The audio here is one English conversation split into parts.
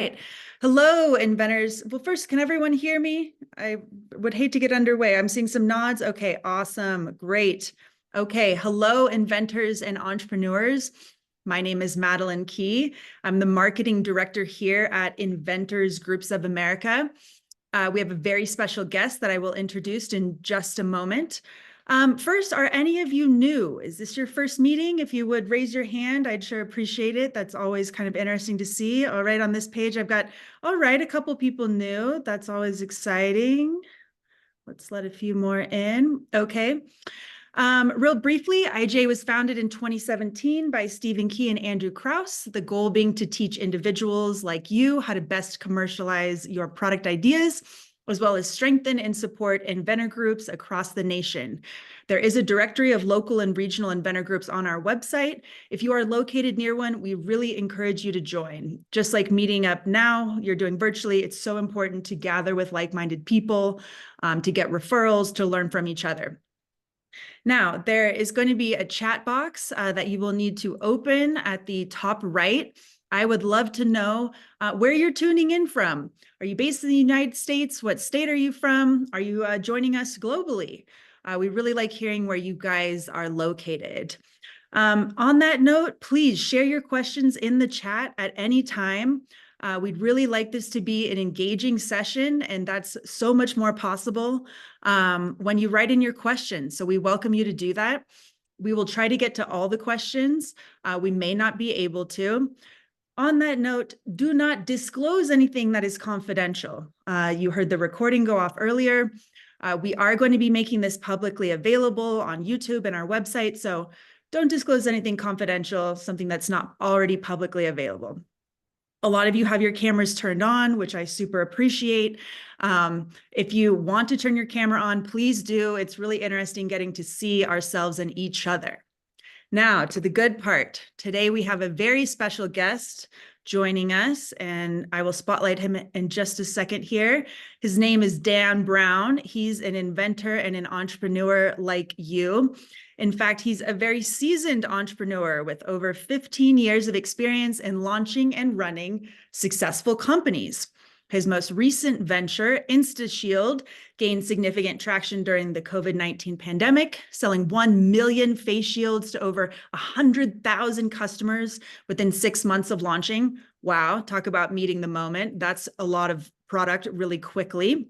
Right. Hello, inventors. Well, first, can everyone hear me? I would hate to get underway. I'm seeing some nods. Okay, awesome. Great. Okay, hello, inventors and entrepreneurs. My name is Madeleine Key. I'm the marketing director here at Inventors Groups of America. We have a very special guest that I will introduce in just a moment. First, are any of you new? Is this your first meeting? If you would raise your hand, I'd sure appreciate it. That's always kind of interesting to see. All right, on this page, I've got, all right, a couple people new. That's always exciting. Let's let a few more in. Okay. Real briefly, IJ was founded in 2017 by Stephen Key and Andrew Krauss, the goal being to teach individuals like you how to best commercialize your product ideas, as well as strengthen and support inventor groups across the nation. There is a directory of local and regional inventor groups on our website. If you are located near one, we really encourage you to join. Just like meeting up now, you're doing virtually, it's so important to gather with like-minded people, to get referrals, to learn from each other. Now, there is going to be a chat box that you will need to open at the top right. I would love to know where you're tuning in from. Are you based in the United States? What state are you from? Are you joining us globally? We really like hearing where you guys are located. On that note, please share your questions in the chat at any time. We'd really like this to be an engaging session, and that's so much more possible when you write in your questions. So we welcome you to do that. We will try to get to all the questions. We may not be able to. On that note, do not disclose anything that is confidential. You heard the recording go off earlier. We are going to be making this publicly available on YouTube and our website, so don't disclose anything confidential, something that's not already publicly available. A lot of you have your cameras turned on, which I super appreciate. If you want to turn your camera on, please do. It's really interesting getting to see ourselves and each other. Now, to the good part. Today, we have a very special guest joining us, and I will spotlight him in just a second here. His name is Dan Brown. He's an inventor and an entrepreneur like you. In fact, he's a very seasoned entrepreneur with over 15 years of experience in launching and running successful companies. His most recent venture, InstaShield, gained significant traction during the COVID-19 pandemic, selling 1 million face shields to over 100,000 customers within 6 months of launching. Wow, talk about meeting the moment. That's a lot of product really quickly.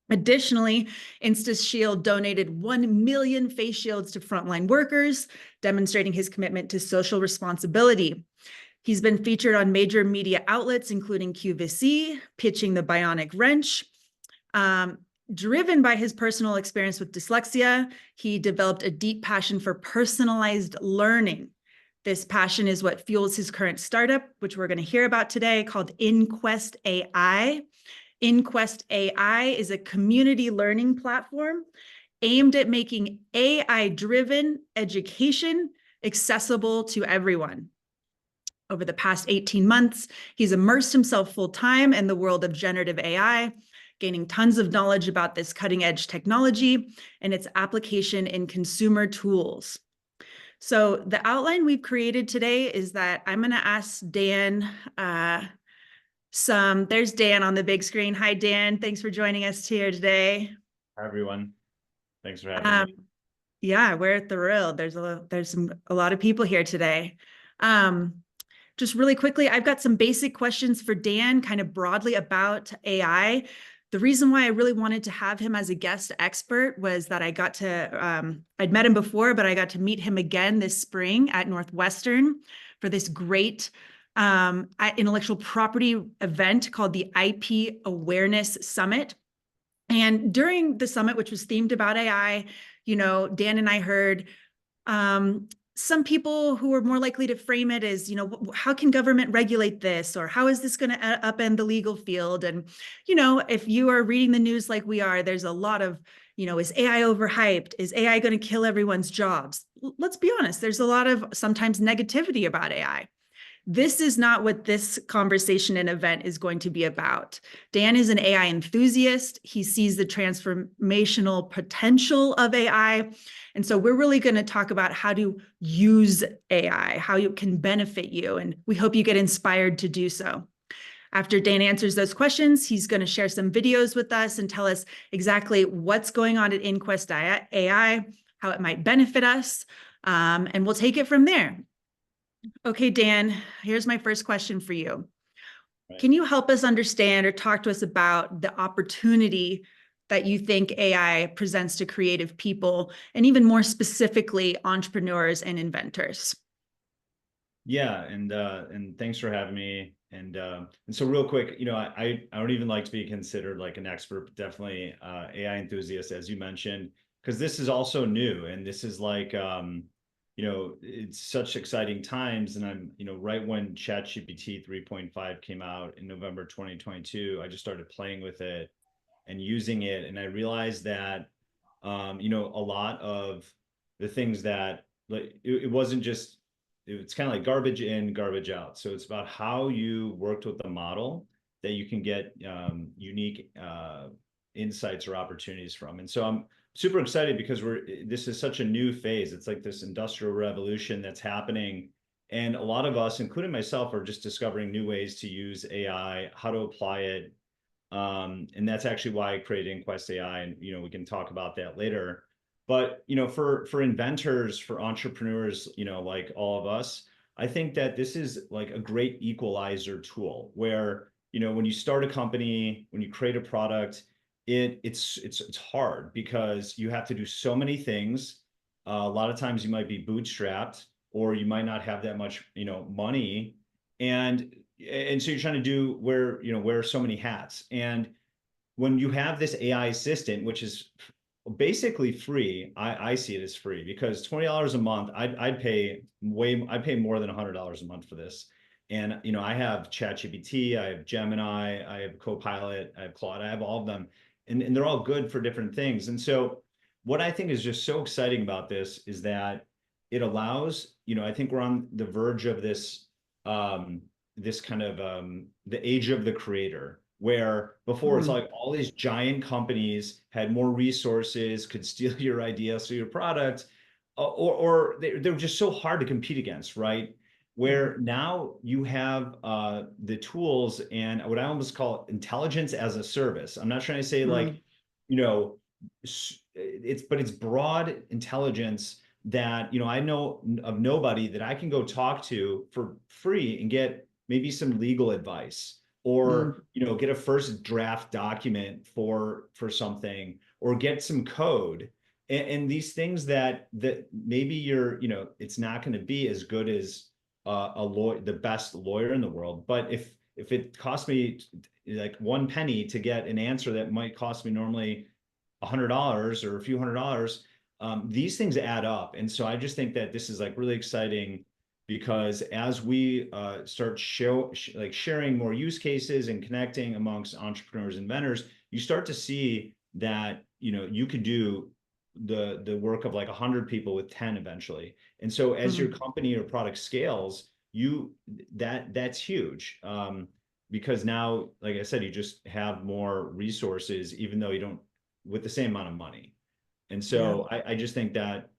Additionally, InstaShield donated 1 million face shields to frontline workers, demonstrating his commitment to social responsibility. He's been featured on major media outlets, including QVC, pitching the bionic wrench. Driven by his personal experience with dyslexia, he developed a deep passion for personalized learning. This passion is what fuels his current startup, which we're going to hear about today, called InQuest AI. InQuest AI is a community learning platform aimed at making AI-driven education accessible to everyone. Over the past 18 months, he's immersed himself full-time in the world of generative AI, gaining tons of knowledge about this cutting-edge technology and its application in consumer tools. So the outline we've created today is that I'm going to ask Dan there's Dan on the big screen. Hi, Dan. Thanks for joining us here today. Hi, everyone. Thanks for having me. Yeah, we're thrilled. There's a lot of people here today. Just really quickly, I've got some basic questions for Dan, kind of broadly about AI. The reason why I really wanted to have him as a guest expert was that I'd met him before, but I got to meet him again this spring at Northwestern for this great intellectual property event called the IP Awareness Summit. And during the summit, which was themed about AI, Dan and I heard some people who were more likely to frame it as, how can government regulate this? Or how is this going to upend the legal field? And, if you are reading the news like we are, there's a lot of, is AI overhyped? Is AI going to kill everyone's jobs? Let's be honest, there's a lot of sometimes negativity about AI. This is not what this conversation and event is going to be about. Dan is an AI enthusiast. He sees the transformational potential of AI. And so we're really going to talk about how to use AI, how it can benefit you. And we hope you get inspired to do so. After Dan answers those questions, he's going to share some videos with us and tell us exactly what's going on at Inquest AI, how it might benefit us, and we'll take it from there. Okay, Dan, here's my first question for you. Right. Can you help us understand or talk to us about the opportunity that you think AI presents to creative people, and even more specifically, entrepreneurs and inventors? Yeah, and thanks for having me. And so real quick, I don't even like to be considered like an expert, but definitely AI enthusiast, as you mentioned, because this is also new, and this is like it's such exciting times. And I'm, right when ChatGPT 3.5 came out in November 2022, I just started playing with it and using it, and I realized that a lot of the things that, like, it wasn't just, it's kind of like garbage in, garbage out. So it's about how you worked with the model that you can get unique insights or opportunities from. And so I'm super excited because this is such a new phase. It's like this industrial revolution that's happening. And a lot of us, including myself, are just discovering new ways to use AI, how to apply it. And that's actually why I created Inquest AI, and we can talk about that later. But for inventors, for entrepreneurs, like all of us, I think that this is like a great equalizer tool where when you start a company, when you create a product, it's hard because you have to do so many things. A lot of times you might be bootstrapped, or you might not have that much money, and so you're trying to wear so many hats. And when you have this AI assistant, which is basically free, I see it as free, because $20 a month, I'd pay more than $100 a month for this. And I have ChatGPT, I have Gemini, I have Copilot, I have Claude, I have all of them, and they're all good for different things. And so what I think is just so exciting about this is that it allows, I think we're on the verge of this this kind of the age of the creator, where before it's like all these giant companies had more resources, could steal your idea, steal your product, or they were just so hard to compete against, right? Where now you have the tools and what I almost call intelligence as a service. I'm not trying to say like, it's broad intelligence that, I know of nobody that I can go talk to for free and get maybe some legal advice, or get a first draft document for something, or get some code, and these things that maybe it's not going to be as good as a lawyer, the best lawyer in the world. But if it costs me like one penny to get an answer that might cost me normally $100 or a few $100s, these things add up. And so I just think that this is like really exciting, because as we start sharing more use cases and connecting amongst entrepreneurs and inventors, you start to see that you could do the work of like 100 people with 10 eventually. And so as your company or product scales, that's huge, because now, like I said, you just have more resources, even though you don't, with the same amount of money. And so I just think that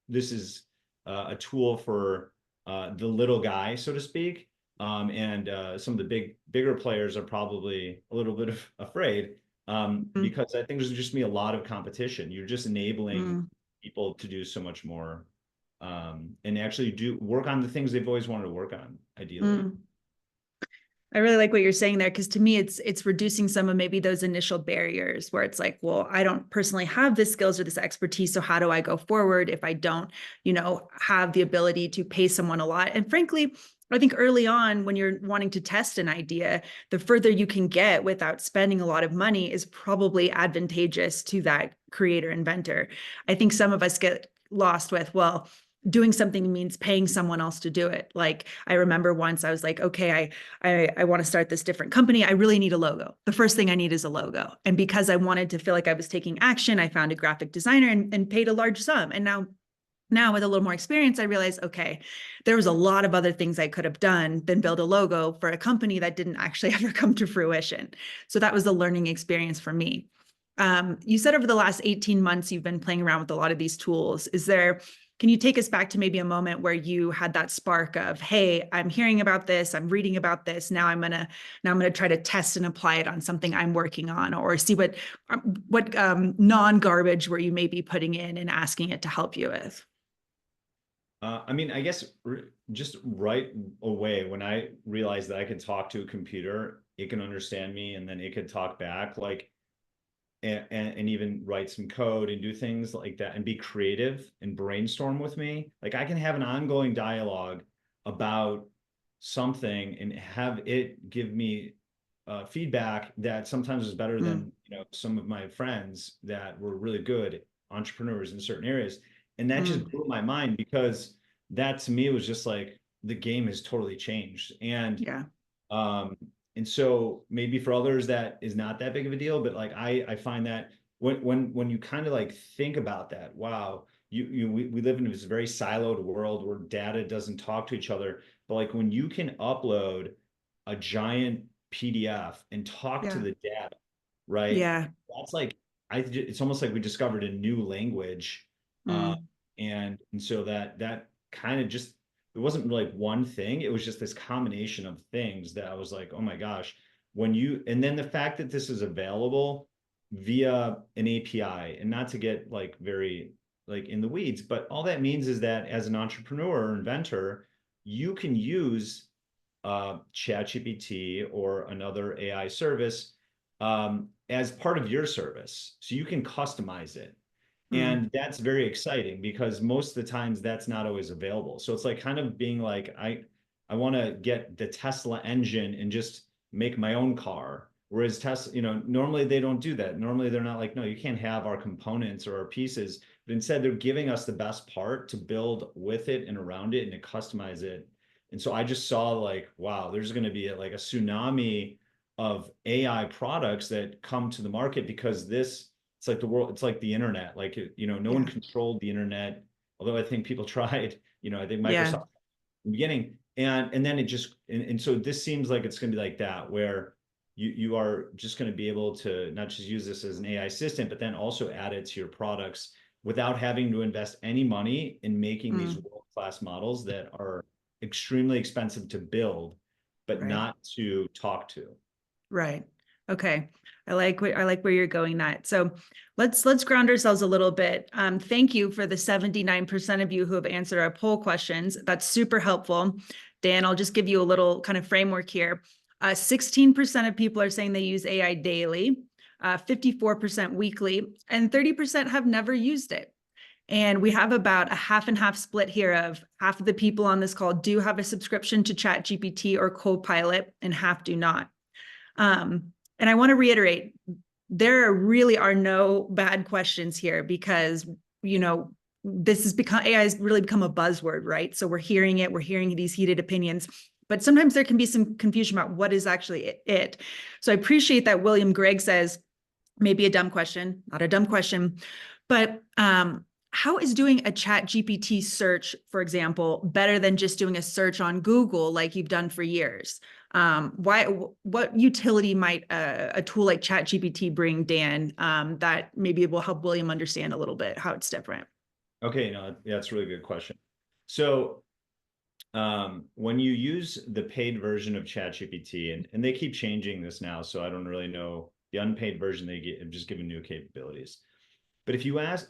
this is a tool for the little guy, so to speak. And some of the bigger players are probably a little bit afraid, because I think there's just me a lot of competition. You're just enabling people to do so much more, and actually do work on the things they've always wanted to work on, ideally. I really like what you're saying there, because to me, it's reducing some of maybe those initial barriers where it's like, well, I don't personally have the skills or this expertise, so how do I go forward if I don't, have the ability to pay someone a lot? And frankly, I think early on, when you're wanting to test an idea, the further you can get without spending a lot of money is probably advantageous to that creator inventor. I think some of us get lost with, well, doing something means paying someone else to do it. Like, I remember once I was like, okay, I want to start this different company. I really need a logo. The first thing I need is a logo. And because I wanted to feel like I was taking action, I found a graphic designer and paid a large sum. And now with a little more experience, I realized, okay, there was a lot of other things I could have done than build a logo for a company that didn't actually ever come to fruition. So that was a learning experience for me. You said over the last 18 months, you've been playing around with a lot of these tools. Is there can you take us back to maybe a moment where you had that spark of, hey, I'm hearing about this, I'm reading about this, now I'm gonna try to test and apply it on something I'm working on, or see what non-garbage were you maybe putting in and asking it to help you with? I mean, I guess just right away when I realized that I could talk to a computer, it can understand me, and then it could talk back, like, and even write some code and do things like that and be creative and brainstorm with me. Like I can have an ongoing dialogue about something and have it give me feedback that sometimes is better Mm, than some of my friends that were really good entrepreneurs in certain areas. And that just mm, blew my mind because that to me was just like the game has totally changed. yeah. Um, and so maybe for others that is not that big of a deal, but like I find that when you kind of like think about that, wow, we live in this very siloed world where data doesn't talk to each other. But like when you can upload a giant PDF and talk to Yeah. the data, right? Yeah. That's like it's almost like we discovered a new language. Uh, Mm, and so that kind of just it wasn't like one thing. It was just this combination of things that I was like, oh my gosh, and then the fact that this is available via an API, and not to get like very like in the weeds, but all that means is that as an entrepreneur or inventor, you can use ChatGPT or another AI service as part of your service. So you can customize it. mm, And that's very exciting because most of the times that's not always available. So it's like kind of being like, I want to get the Tesla engine and just make my own car. Whereas Tesla, normally they don't do that. Normally they're not like, no, you can't have our components or our pieces, but instead they're giving us the best part to build with it and around it and to customize it. And so I just saw like, wow, there's going to be like a tsunami of AI products that come to the market because it's like the world, it's like the internet. Like, no one yeah. controlled the internet, although I think people tried, I think Yeah. Microsoft in the beginning. And then it just, and so this seems like it's going to be like that, where you are just going to be able to not just use this as an AI assistant, but then also add it to your products without having to invest any money in making these Mm, world-class models that are extremely expensive to build, but right. not to talk to. Right. Okay. I like where you're going that. So let's ground ourselves a little bit. Thank you for the 79% of you who have answered our poll questions. That's super helpful. Dan, I'll just give you a little kind of framework here. 16% of people are saying they use AI daily, 54% weekly, and 30% have never used it. And we have about a half and half split here of half of the people on this call do have a subscription to ChatGPT or Copilot, and half do not. And I want to reiterate, there really are no bad questions here because, this has become, AI has really become a buzzword, right? So we're hearing these heated opinions, but sometimes there can be some confusion about what is actually it. So I appreciate that William Gregg says, maybe a dumb question, not a dumb question, but how is doing a chat GPT search, for example, better than just doing a search on Google like you've done for years? What utility might a tool like chat GPT bring, Dan, that maybe will help William understand a little bit how it's different? Okay, no, yeah, that's a really good question. So when you use the paid version of ChatGPT, and they keep changing this now, so I don't really know the unpaid version they get, just giving new capabilities. But if you ask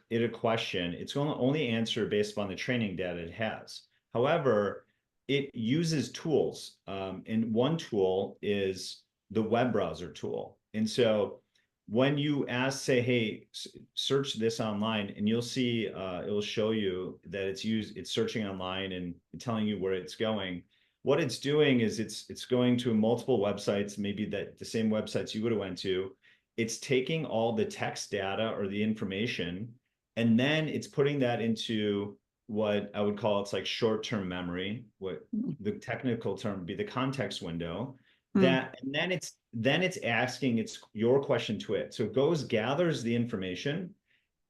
it a question, it's going to only answer based upon the training data it has. However, it uses tools, and one tool is the web browser tool. And so when you say, hey, search this online, and you'll see it will show you that it's searching online and telling you where it's going. What it's doing is it's going to multiple websites, maybe that the same websites you would have went to. It's taking all the text data or the information, and then it's putting that into what I would call it's like short-term memory, what the technical term would be the context window. Mm, And then it's asking it's your question to it. So it goes, gathers the information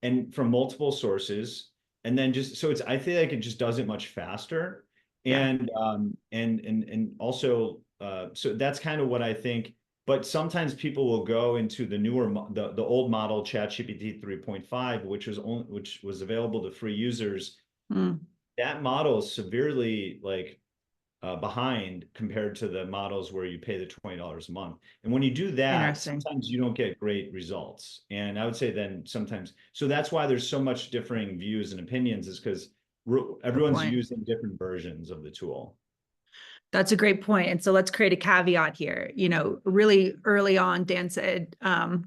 and from multiple sources, and then just so I feel like it just does it much faster. yeah. And also so that's kind of what I think. But sometimes people will go into the newer, the old model, ChatGPT 3.5, which was available to free users. Mm, That model is severely like behind compared to the models where you pay the $20 a month. And when you do that, interesting. sometimes you don't get great results. And I would say then sometimes, so that's why there's so much differing views and opinions, is because Good everyone's point. using different versions of the tool. That's a great point. And so let's create a caveat here. Really early on, Dan said,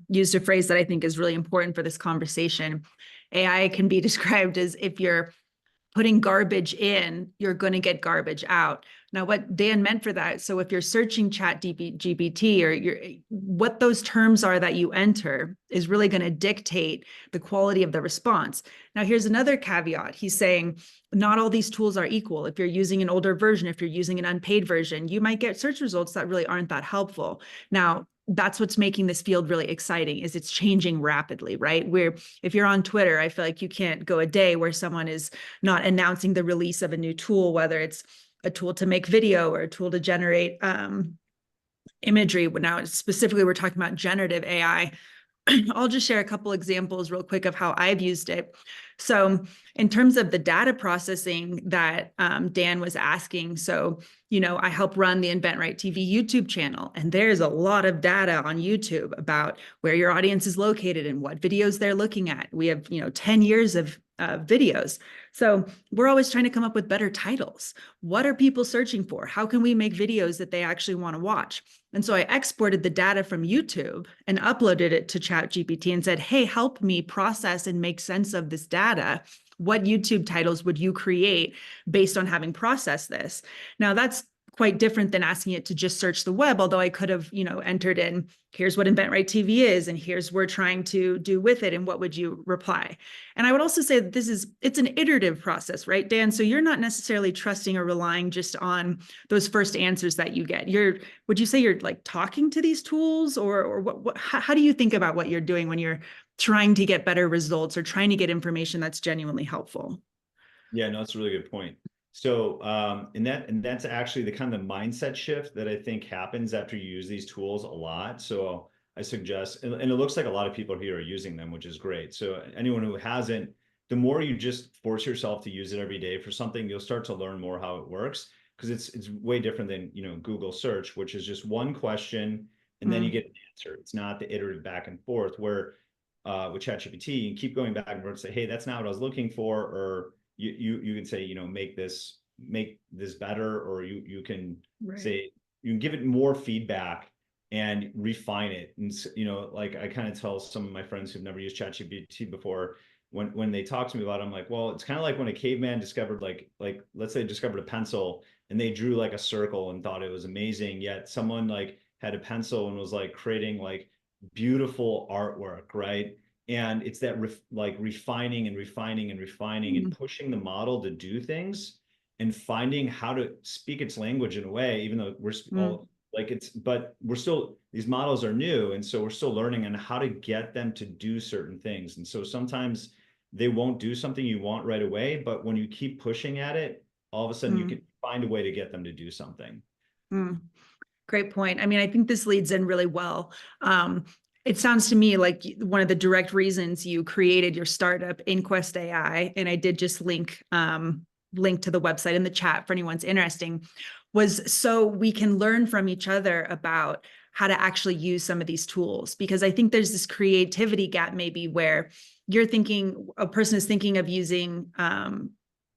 used a phrase that I think is really important for this conversation. AI can be described as if you're putting garbage in, you're going to get garbage out. Now, what Dan meant for that, so if you're searching Chat GPT or what those terms are that you enter is really going to dictate the quality of the response. Now, here's another caveat. He's saying not all these tools are equal. If you're using an older version, if you're using an unpaid version, you might get search results that really aren't that helpful. Now, that's what's making this field really exciting, is it's changing rapidly, right? Where if you're on Twitter, I feel like you can't go a day where someone is not announcing the release of a new tool, whether it's a tool to make video or a tool to generate imagery. Now, specifically, we're talking about generative AI. I'll just share a couple examples real quick of how I've used it. So in terms of the data processing that Dan was asking, so, I help run the InventRight TV YouTube channel, and there's a lot of data on YouTube about where your audience is located and what videos they're looking at. We have, 10 years of videos. So we're always trying to come up with better titles. What are people searching for? How can we make videos that they actually want to watch? And so I exported the data from YouTube and uploaded it to ChatGPT and said, hey, help me process and make sense of this data. What YouTube titles would you create based on having processed this? Now, that's quite different than asking it to just search the web, although I could have, entered in, here's what InventRight TV is, and here's what we're trying to do with it, and what would you reply? And I would also say that it's an iterative process, right, Dan? So you're not necessarily trusting or relying just on those first answers that you get. Would you say you're like talking to these tools, or how do you think about what you're doing when you're trying to get better results or trying to get information that's genuinely helpful? Yeah, no, that's a really good point. So, and that's actually the kind of mindset shift that I think happens after you use these tools a lot. So I suggest, and it looks like a lot of people here are using them, which is great. So anyone who hasn't, the more you just force yourself to use it every day for something, you'll start to learn more how it works, because it's way different than, Google search, which is just one question and then you get an answer. It's not the iterative back and forth where with ChatGPT, you keep going back and forth and say, hey, that's not what I was looking for, or you can say, make this better, or you can say, you can give it more feedback and refine it. And like I kind of tell some of my friends who've never used ChatGPT before, when they talk to me about it, I'm like, well, it's kind of like when a caveman discovered like let's say discovered a pencil, and they drew like a circle and thought it was amazing, yet someone like had a pencil and was like creating like beautiful artwork, right? And it's that like refining and refining and refining and pushing the model to do things and finding how to speak its language in a way, even though we're all like but we're still, these models are new, and so we're still learning on how to get them to do certain things. And so sometimes they won't do something you want right away, but when you keep pushing at it, all of a sudden you can find a way to get them to do something. Great point. I mean, I think this leads in really well. It sounds to me like one of the direct reasons you created your startup, InQuest AI, and I did just link to the website in the chat for anyone's interesting, was so we can learn from each other about how to actually use some of these tools. Because I think there's this creativity gap maybe where a person is thinking of using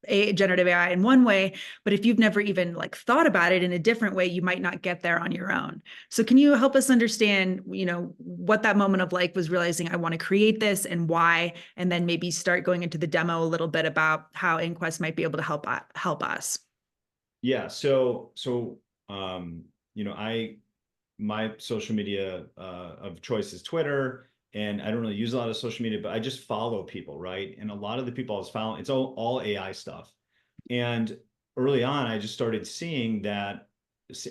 a generative AI in one way, but if you've never even like thought about it in a different way, you might not get there on your own. So can you help us understand, what that moment of like was realizing I want to create this and why, and then maybe start going into the demo a little bit about how InQuest might be able to help us? Yeah. So, my social media of choice is Twitter, and I don't really use a lot of social media, but I just follow people, right? And a lot of the people I was following, it's all AI stuff. And early on, I just started seeing that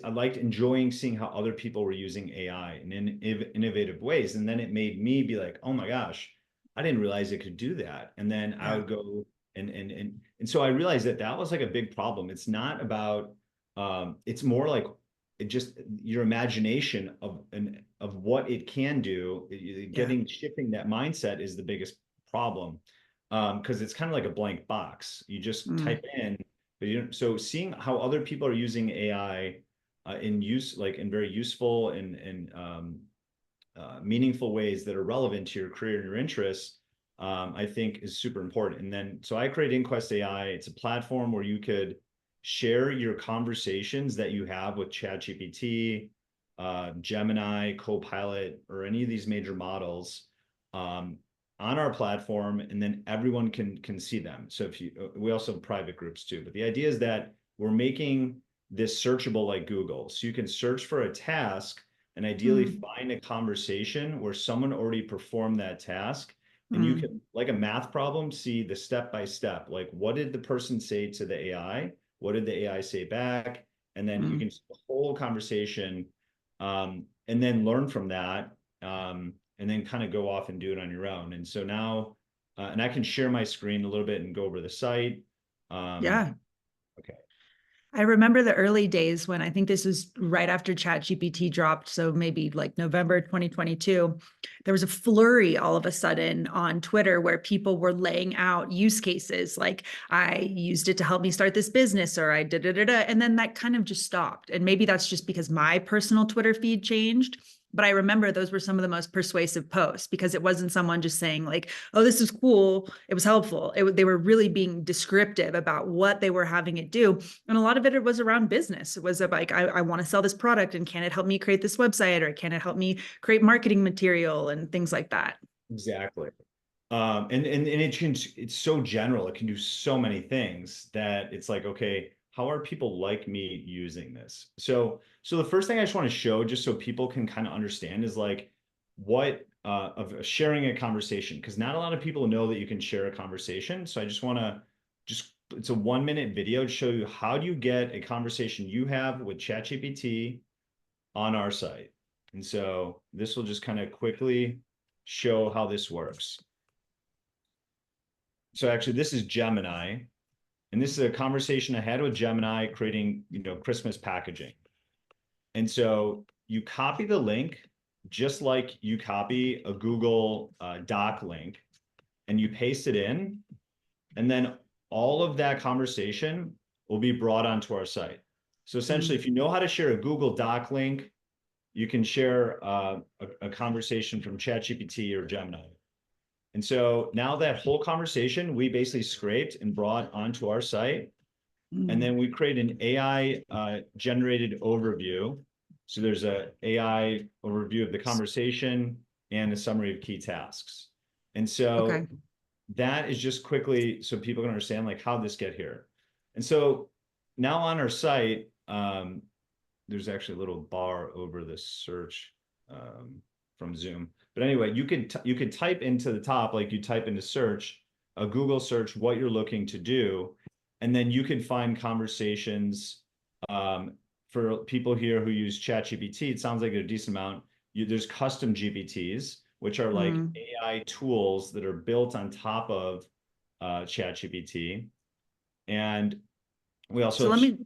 I liked enjoying seeing how other people were using AI in innovative ways. And then it made me be like, oh my gosh, I didn't realize it could do that. And then I would go and so I realized that was like a big problem. It's not about it's more like it just your imagination of what it can do, Yeah. shifting that mindset is the biggest problem. Because it's kind of like a blank box. You just Mm, type in, but you don't, so seeing how other people are using AI in use, like in very useful and meaningful ways that are relevant to your career and your interests, I think is super important. And then, so I create Inquest AI. It's a platform where you could share your conversations that you have with ChatGPT, Gemini, Copilot, or any of these major models um, on our platform, and then everyone can see them. So if you, we also have private groups too. But the idea is that we're making this searchable like Google, so you can search for a task and ideally mm, find a conversation where someone already performed that task, and you mm, can, like a math problem, see the step by step, like what did the person say to the AI, what did the AI say back, and then you mm. can see the whole conversation, and then learn from that, and then kind of go off and do it on your own. And so now, and I can share my screen a little bit and go over the site. um, Yeah. okay. I remember the early days when I think this was right after ChatGPT dropped. So maybe like November 2022, there was a flurry all of a sudden on Twitter where people were laying out use cases like I used it to help me start this business or I did it. And then that kind of just stopped. And maybe that's just because my personal Twitter feed changed. But I remember those were some of the most persuasive posts because it wasn't someone just saying, like, oh, this is cool. It was helpful. They were really being descriptive about what they were having it do. And a lot of it was around business. It was like, I want to sell this product and can it help me create this website or can it help me create marketing material and things like that? Exactly. And it's so general. It can do so many things that it's like, okay, how are people like me using this? So the first thing I just want to show, just so people can kind of understand, is like what of sharing a conversation, because not a lot of people know that you can share a conversation. So I just want to just it's a 1 minute video to show you how do you get a conversation you have with ChatGPT on our site. And so this will just kind of quickly show how this works. So actually, this is Gemini, and this is a conversation I had with Gemini creating, Christmas packaging. And so you copy the link just like you copy a Google Doc link, and you paste it in, and then all of that conversation will be brought onto our site. So essentially, Mm, if you know how to share a Google Doc link, you can share a conversation from ChatGPT or Gemini. And so now that whole conversation, we basically scraped and brought onto our site. And mm. then we create an AI generated overview. So there's a AI overview of the conversation and a summary of key tasks. And Okay. so that is just quickly so people can understand like how this get here. And so now on our site, there's actually a little bar over the search from Zoom. But anyway, you could type into the top, like you type into search, a Google search, what you're looking to do, and then you can find conversations for people here who use ChatGPT. It sounds like a decent amount. There's custom GPTs, which are like Mm. AI tools that are built on top of ChatGPT, and we also So have. let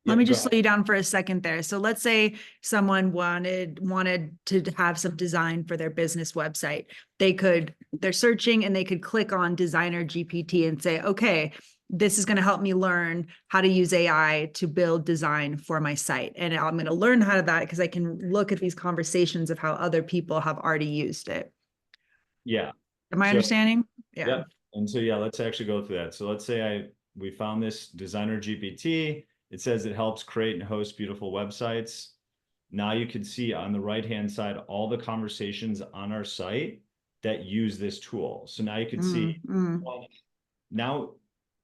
Yeah, me go just ahead. slow you down for a second there. So let's say someone wanted to have some design for their business website. They're searching and they could click on designer GPT and say, okay, this is going to help me learn how to use AI to build design for my site. And I'm going to learn how to that because I can look at these conversations of how other people have already used it. Yeah. Am I So, understanding? Yeah. yep. And so, yeah, let's actually go through that. So let's say we found this designer GPT. It says it helps create and host beautiful websites. Now you can see on the right-hand side all the conversations on our site that use this tool. So now you can see, Mm, mm, well, now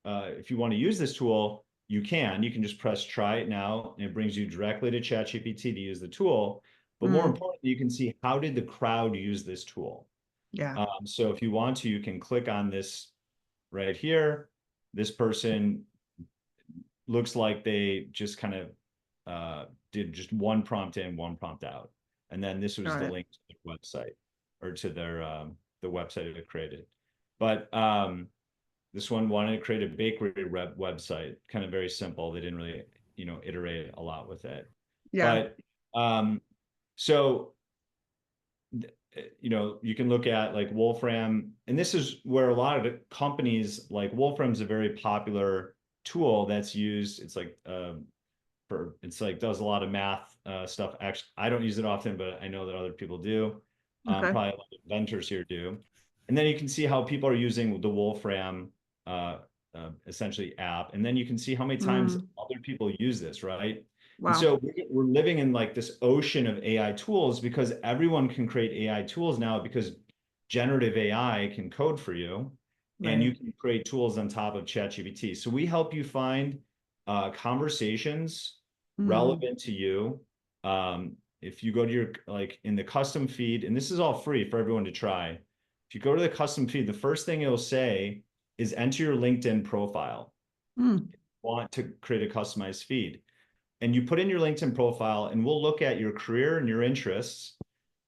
if you want to use this tool, you can just press try it now, and it brings you directly to ChatGPT to use the tool. But more mm. importantly, you can see how did the crowd use this tool. Yeah. So if you want to, you can click on this right here. This person looks like they just kind of did just one prompt in, one prompt out. And then this was Got the it. link to the website, or to their the website it created. But this one wanted to create a bakery website, kind of very simple. They didn't really, iterate a lot with it. Yeah. But so you know, you can look at like Wolfram, and this is where a lot of the companies, like Wolfram's a very popular tool that's used. It's like it's like does a lot of math stuff. Actually, I don't use it often, but I know that other people do. Okay. Probably a lot of inventors here do. And then you can see how people are using the Wolfram essentially app, and then you can see how many times Mm, other people use this, right? And wow. so we're living in like this ocean of AI tools because everyone can create AI tools now because generative AI can code for you, and Right. you can create tools on top of ChatGPT. So we help you find conversations Mm, relevant to you. If you go to your like in the custom feed, and this is all free for everyone to try. If you go to the custom feed, the first thing it'll say is enter your LinkedIn profile. mm, Want to create a customized feed, and you put in your LinkedIn profile, and we'll look at your career and your interests,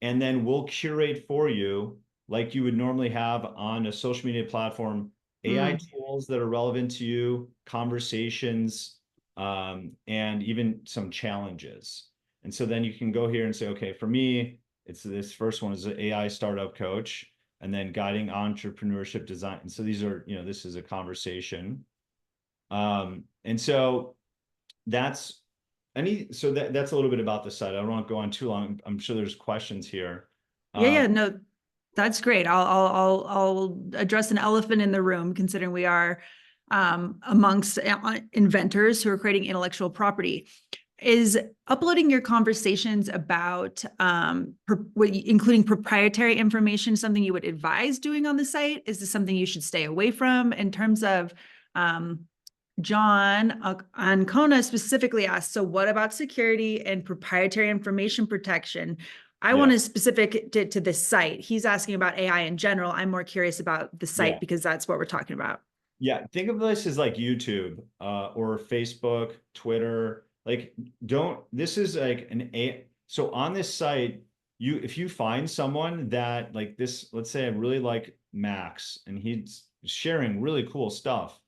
and then we'll curate for you like you would normally have on a social media platform, AI mm. tools that are relevant to you, conversations, and even some challenges. And so then you can go here and say, okay, for me, it's this first one is an AI startup coach, and then guiding entrepreneurship design. And so these are, you know, this is a conversation. And so that's so that's a little bit about the site. I don't want to go on too long. I'm sure there's questions here. Yeah, Um, yeah, no, that's great. I'll address an elephant in the room, considering we are amongst inventors who are creating intellectual property. Is uploading your conversations about including proprietary information something you would advise doing on the site? Is this something you should stay away from in terms of um, John Ancona specifically asked, so what about security and proprietary information protection? I want yeah, to specific to this site. He's asking about AI in general. I'm more curious about the yeah, site because that's what we're talking about. yeah. Think of this as like YouTube, or Facebook, Twitter. Like, don't. This is like an A. So on this site, you if you find someone that like this, let's say I really like Max, and he's sharing really cool stuff.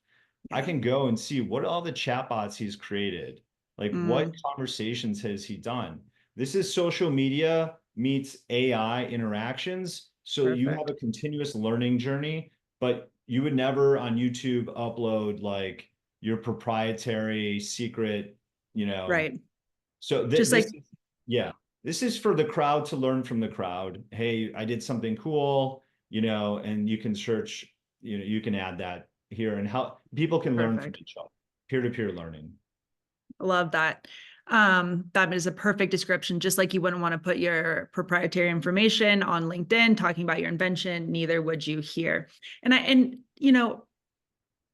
I Yeah. can go and see what all the chatbots he's created. Like, what Mm, conversations has he done? This is social media meets AI interactions. So you have perfect. a continuous learning journey, but you would never on YouTube upload like your proprietary secret, you know. Right. So Just this like is, yeah, this is for the crowd to learn from the crowd. Hey, I did something cool, you know, and you can search, you know, you can add that here, and how people can learn from perfect. each other, peer-to-peer learning. Love that. That is a perfect description. Just like you wouldn't want to put your proprietary information on LinkedIn talking about your invention, neither would you here. And you know,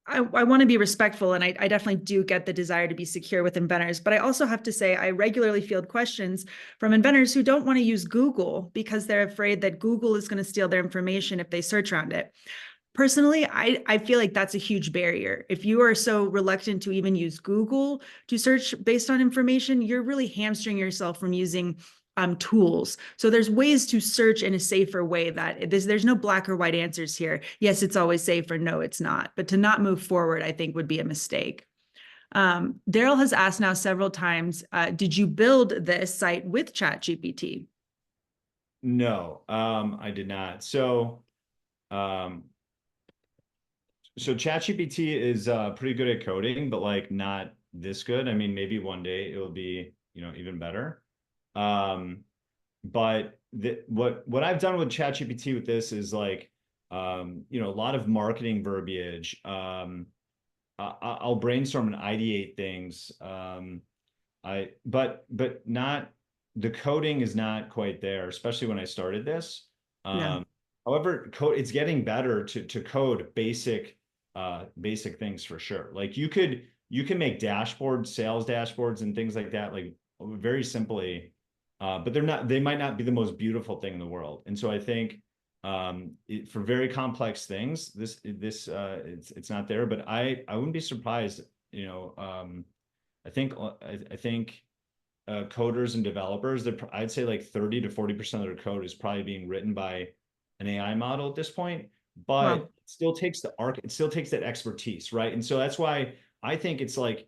I want to be respectful, and I definitely do get the desire to be secure with inventors, but I also have to say I regularly field questions from inventors who don't want to use Google because they're afraid that Google is going to steal their information if they search around it. Personally, I feel like that's a huge barrier. If you are so reluctant to even use Google to search based on information, you're really hamstring yourself from using tools. So there's ways to search in a safer way that there's no black or white answers here. Yes, it's always safe, or no, it's not. But to not move forward, I think would be a mistake. Daryl has asked now several times, did you build this site with ChatGPT? No, I did not. Um, so ChatGPT is pretty good at coding, but like not this good. I mean, maybe one day it will be, you know, even better. Um, but what I've done with ChatGPT with this is like, you know, a lot of marketing verbiage. I'll brainstorm and ideate things. But not the coding is not quite there, especially when I started this. Yeah, However, code it's getting better to code basic things for sure. Like you can make dashboards, sales dashboards, and things like that, like very simply. But they might not be the most beautiful thing in the world. And so I think for very complex things, it's not there. But I wouldn't be surprised, you know. I think coders and developers, I'd say like 30 to 40% of their code is probably being written by an AI model at this point, but wow. it still takes that expertise, right? And so that's why I think it's like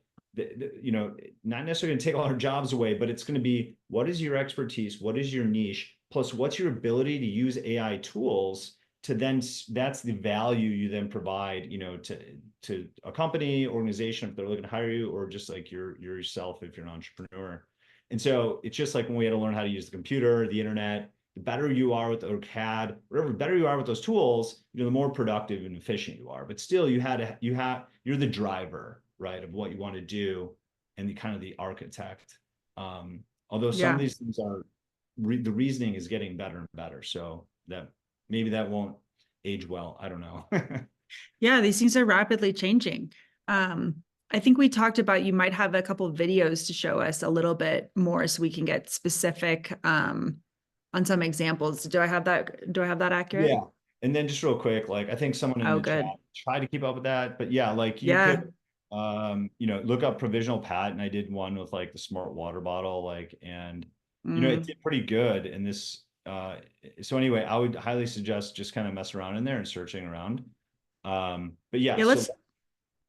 you know, not necessarily going to take all our jobs away, but it's going to be, what is your expertise? What is your niche? Plus, what's your ability to use AI tools to then, that's the value you then provide, you know, to a company, organization, if they're looking to hire you, or just like yourself, if you're an entrepreneur. And so it's just like when we had to learn how to use the computer, the internet, the better you are with, or CAD, whatever, the better you are with those tools, you know, the more productive and efficient you are. But still, you're the driver, right, of what you want to do, and the kind of the architect. Although some of Yeah. these things are, the reasoning is getting better and better. So that maybe that won't age well. I don't know. Yeah, these things are rapidly changing. I think we talked about you might have a couple of videos to show us a little bit more so we can get specific on some examples. Do I have that accurate? Yeah. And then just real quick, like I think someone in Oh, the chat good. tried to keep up with that, but yeah, like you Yeah. could, you know, look up provisional patent. I did one with like the smart water bottle, like, and you know, it Mm. did pretty good in this. So anyway, I would highly suggest just kind of mess around in there and searching around. But yeah, Yeah, so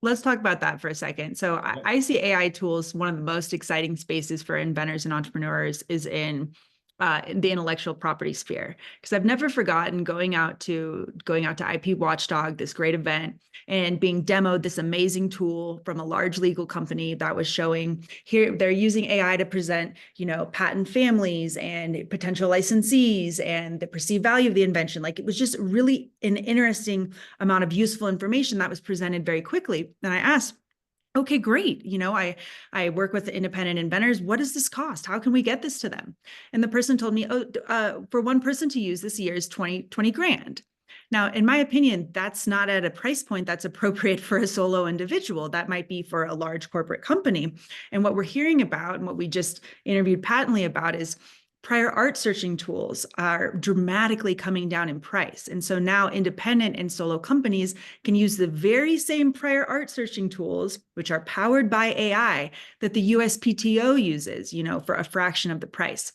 let's talk about that for a second. So yeah, I see AI tools, one of the most exciting spaces for inventors and entrepreneurs is in the intellectual property sphere. Because I've never forgotten going out to IP Watchdog, this great event, and being demoed this amazing tool from a large legal company that was showing here they're using AI to present, patent families and potential licensees and the perceived value of the invention. Like it was just really an interesting amount of useful information that was presented very quickly. And I asked, okay, great. I work with independent inventors. What does this cost? How can we get this to them? And the person told me, for one person to use this year is 20 grand. Now, in my opinion, that's not at a price point that's appropriate for a solo individual. That might be for a large corporate company. And what we're hearing about and what we just interviewed Patently about is prior art searching tools are dramatically coming down in price. And so now independent and solo companies can use the very same prior art searching tools, which are powered by AI, that the USPTO uses, for a fraction of the price.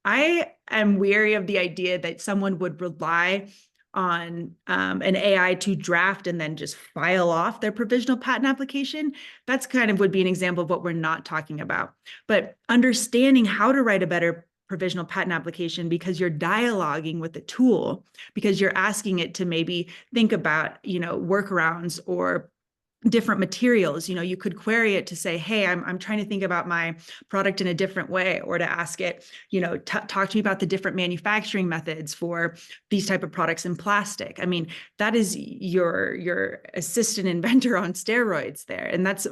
I am weary of the idea that someone would rely on an AI to draft and then just file off their provisional patent application. That's kind of would be an example of what we're not talking about. But understanding how to write a better provisional patent application because you're dialoguing with the tool, because you're asking it to maybe think about, workarounds or different materials. You could query it to say, hey, I'm trying to think about my product in a different way, or to ask it, talk to me about the different manufacturing methods for these type of products in plastic. I mean, that is your assistant inventor on steroids there. And that's,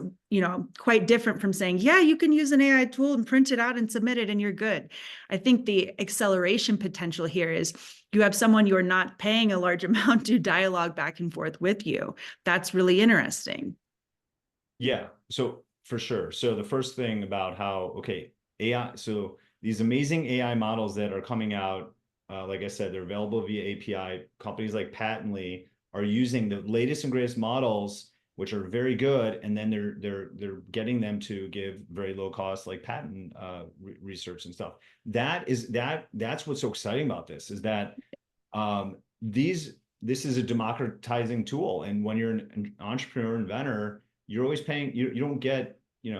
quite different from saying, yeah, you can use an AI tool and print it out and submit it and you're good. I think the acceleration potential here is you have someone you're not paying a large amount to dialogue back and forth with you. That's really interesting. yeah. So for sure. So the first thing about how, okay, AI, so these amazing AI models that are coming out, like I said, they're available via API. Companies like Patently are using the latest and greatest models, which are very good, and then they're getting them to give very low cost, like patent research and stuff. That's what's so exciting about this, is that this is a democratizing tool, and when you're an entrepreneur inventor, you're always paying. You don't get, you're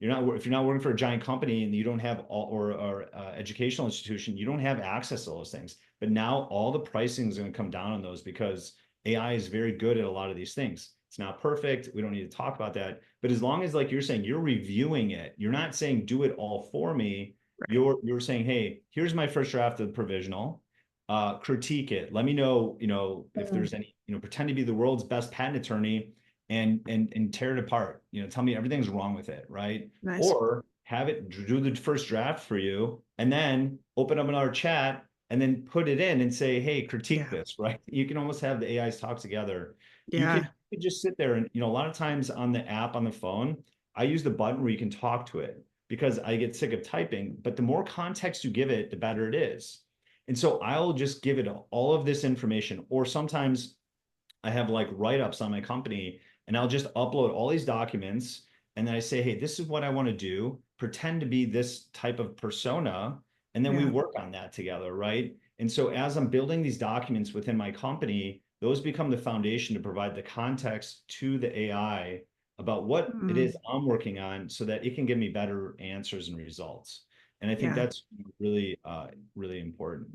not, if you're not working for a giant company and you don't have all, or educational institution, you don't have access to those things. But now all the pricing is going to come down on those because AI is very good at a lot of these things. It's not perfect. We don't need to talk about that. But as long as, like you're saying, you're reviewing it, you're not saying do it all for me. Right. You're saying, hey, here's my first draft of the provisional. Critique it. Let me know, if there's any, pretend to be the world's best patent attorney and tear it apart. Tell me everything's wrong with it, right? Nice. Or have it do the first draft for you and then open up another chat and then put it in and say, hey, critique Yeah. this, right? You can almost have the AIs talk together. Yeah. You could just sit there and, a lot of times on the app on the phone, I use the button where you can talk to it because I get sick of typing, but the more context you give it, the better it is. And so I'll just give it all of this information, or sometimes I have like write-ups on my company and I'll just upload all these documents. And then I say, hey, this is what I want to do. Pretend to be this type of persona. And then we Yeah. work on that together, right? And so as I'm building these documents within my company, those become the foundation to provide the context to the AI about what it Mm, is I'm working on so that it can give me better answers and results. And I think yeah. that's really, really important.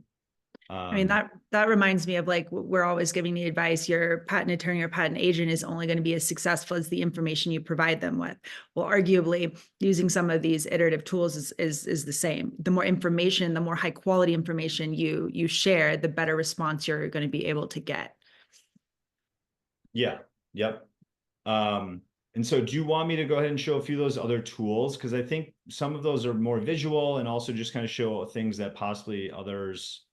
I mean, Um, that reminds me of like we're always giving the advice your patent attorney or patent agent is only going to be as successful as the information you provide them with. Well, arguably, using some of these iterative tools is the same. The more information, the more high quality information you share, the better response you're going to be able to get. yeah, yep. Um, and so do you want me to go ahead and show a few of those other tools? Because I think some of those are more visual and also just kind of show things that possibly others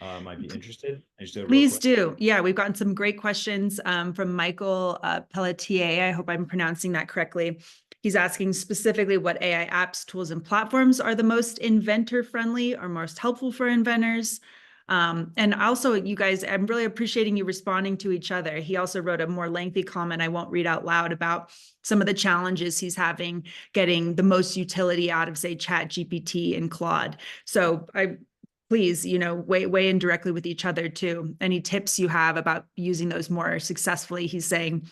might be interested. I just did it real Please quick. do. Yeah, we've gotten some great questions from Michael Pelletier. I hope I'm pronouncing that correctly. He's asking specifically what AI apps, tools, and platforms are the most inventor friendly or most helpful for inventors. And also, you guys, I'm really appreciating you responding to each other. He also wrote a more lengthy comment I won't read out loud about some of the challenges he's having getting the most utility out of, say, Chat GPT and Claude. So I please, weigh in directly with each other too. Any tips you have about using those more successfully? He's saying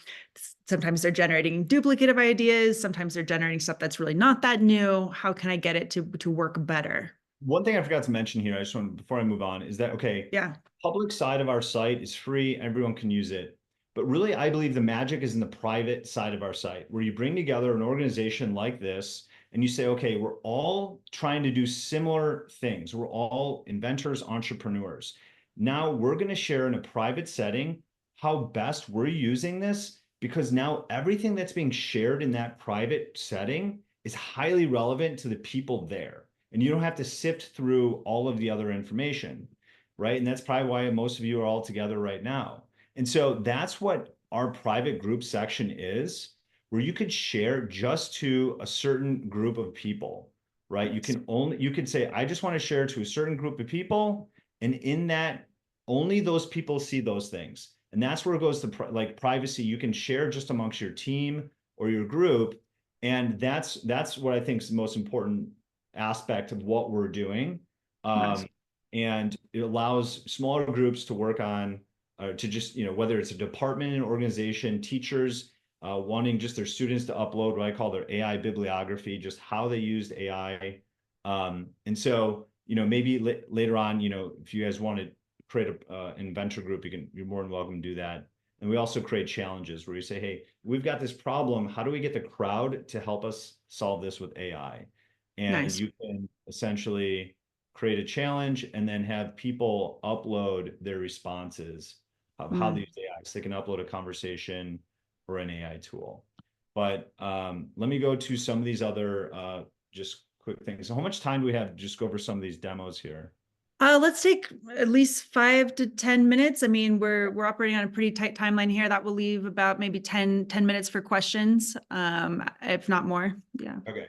sometimes they're generating duplicative ideas, sometimes they're generating stuff that's really not that new. How can I get it to work better? One thing I forgot to mention here, I just want before I move on, is that okay, Yeah, public side of our site is free, everyone can use it. But really, I believe the magic is in the private side of our site, where you bring together an organization like this and you say, okay, we're all trying to do similar things. We're all inventors, entrepreneurs. Now we're going to share in a private setting how best we're using this, because now everything that's being shared in that private setting is highly relevant to the people there. And you don't have to sift through all of the other information, right? And that's probably why most of you are all together right now. And so that's what our private group section is, where you could share just to a certain group of people, right? You could say, I just want to share to a certain group of people. And in that, only those people see those things. And that's where it goes to like privacy. You can share just amongst your team or your group. And that's what I think is the most important aspect of what we're doing. nice. Um, and it allows smaller groups to work on to just whether it's a department, an organization, teachers wanting just their students to upload what I call their AI bibliography, just how they used AI. And so maybe later on, if you guys want to create an inventor group, you're more than welcome to do that. And we also create challenges where you say, hey, we've got this problem, how do we get the crowd to help us solve this with AI? And Nice. you can essentially create a challenge and then have people upload their responses of how they Mm. use AI. So they can upload a conversation or an AI tool. But let me go to some of these other just quick things. So how much time do we have to just go over some of these demos here? Let's take at least 5 to 10 minutes. I mean, we're operating on a pretty tight timeline here. That will leave about maybe 10 minutes for questions, if not more. Yeah. Okay.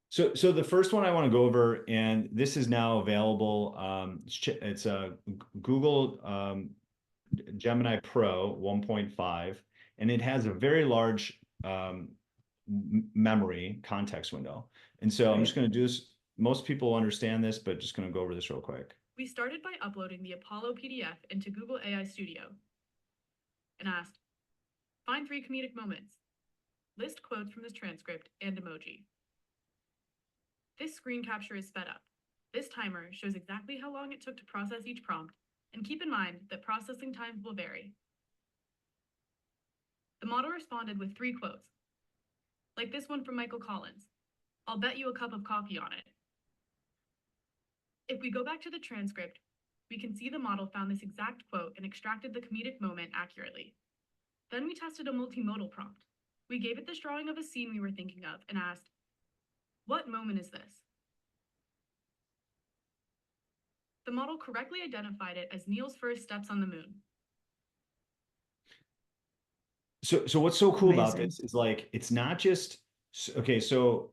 So the first one I want to go over, and this is now available. It's a Google Gemini Pro 1.5, and it has a very large memory context window. And so I'm just Right. going to do this. Most people understand this, but just going to go over this real quick. We started by uploading the Apollo PDF into Google AI Studio and asked, find 3 comedic moments, list quotes from this transcript and emoji. This screen capture is sped up. This timer shows exactly how long it took to process each prompt, and keep in mind that processing times will vary. The model responded with 3 quotes, like this one from Michael Collins, I'll bet you a cup of coffee on it. If we go back to the transcript, we can see the model found this exact quote and extracted the comedic moment accurately. Then we tested a multimodal prompt. We gave it this drawing of a scene we were thinking of and asked, what moment is this? The model correctly identified it as Neil's first steps on the moon. So what's so cool about Amazing. this is like, it's not just, okay, so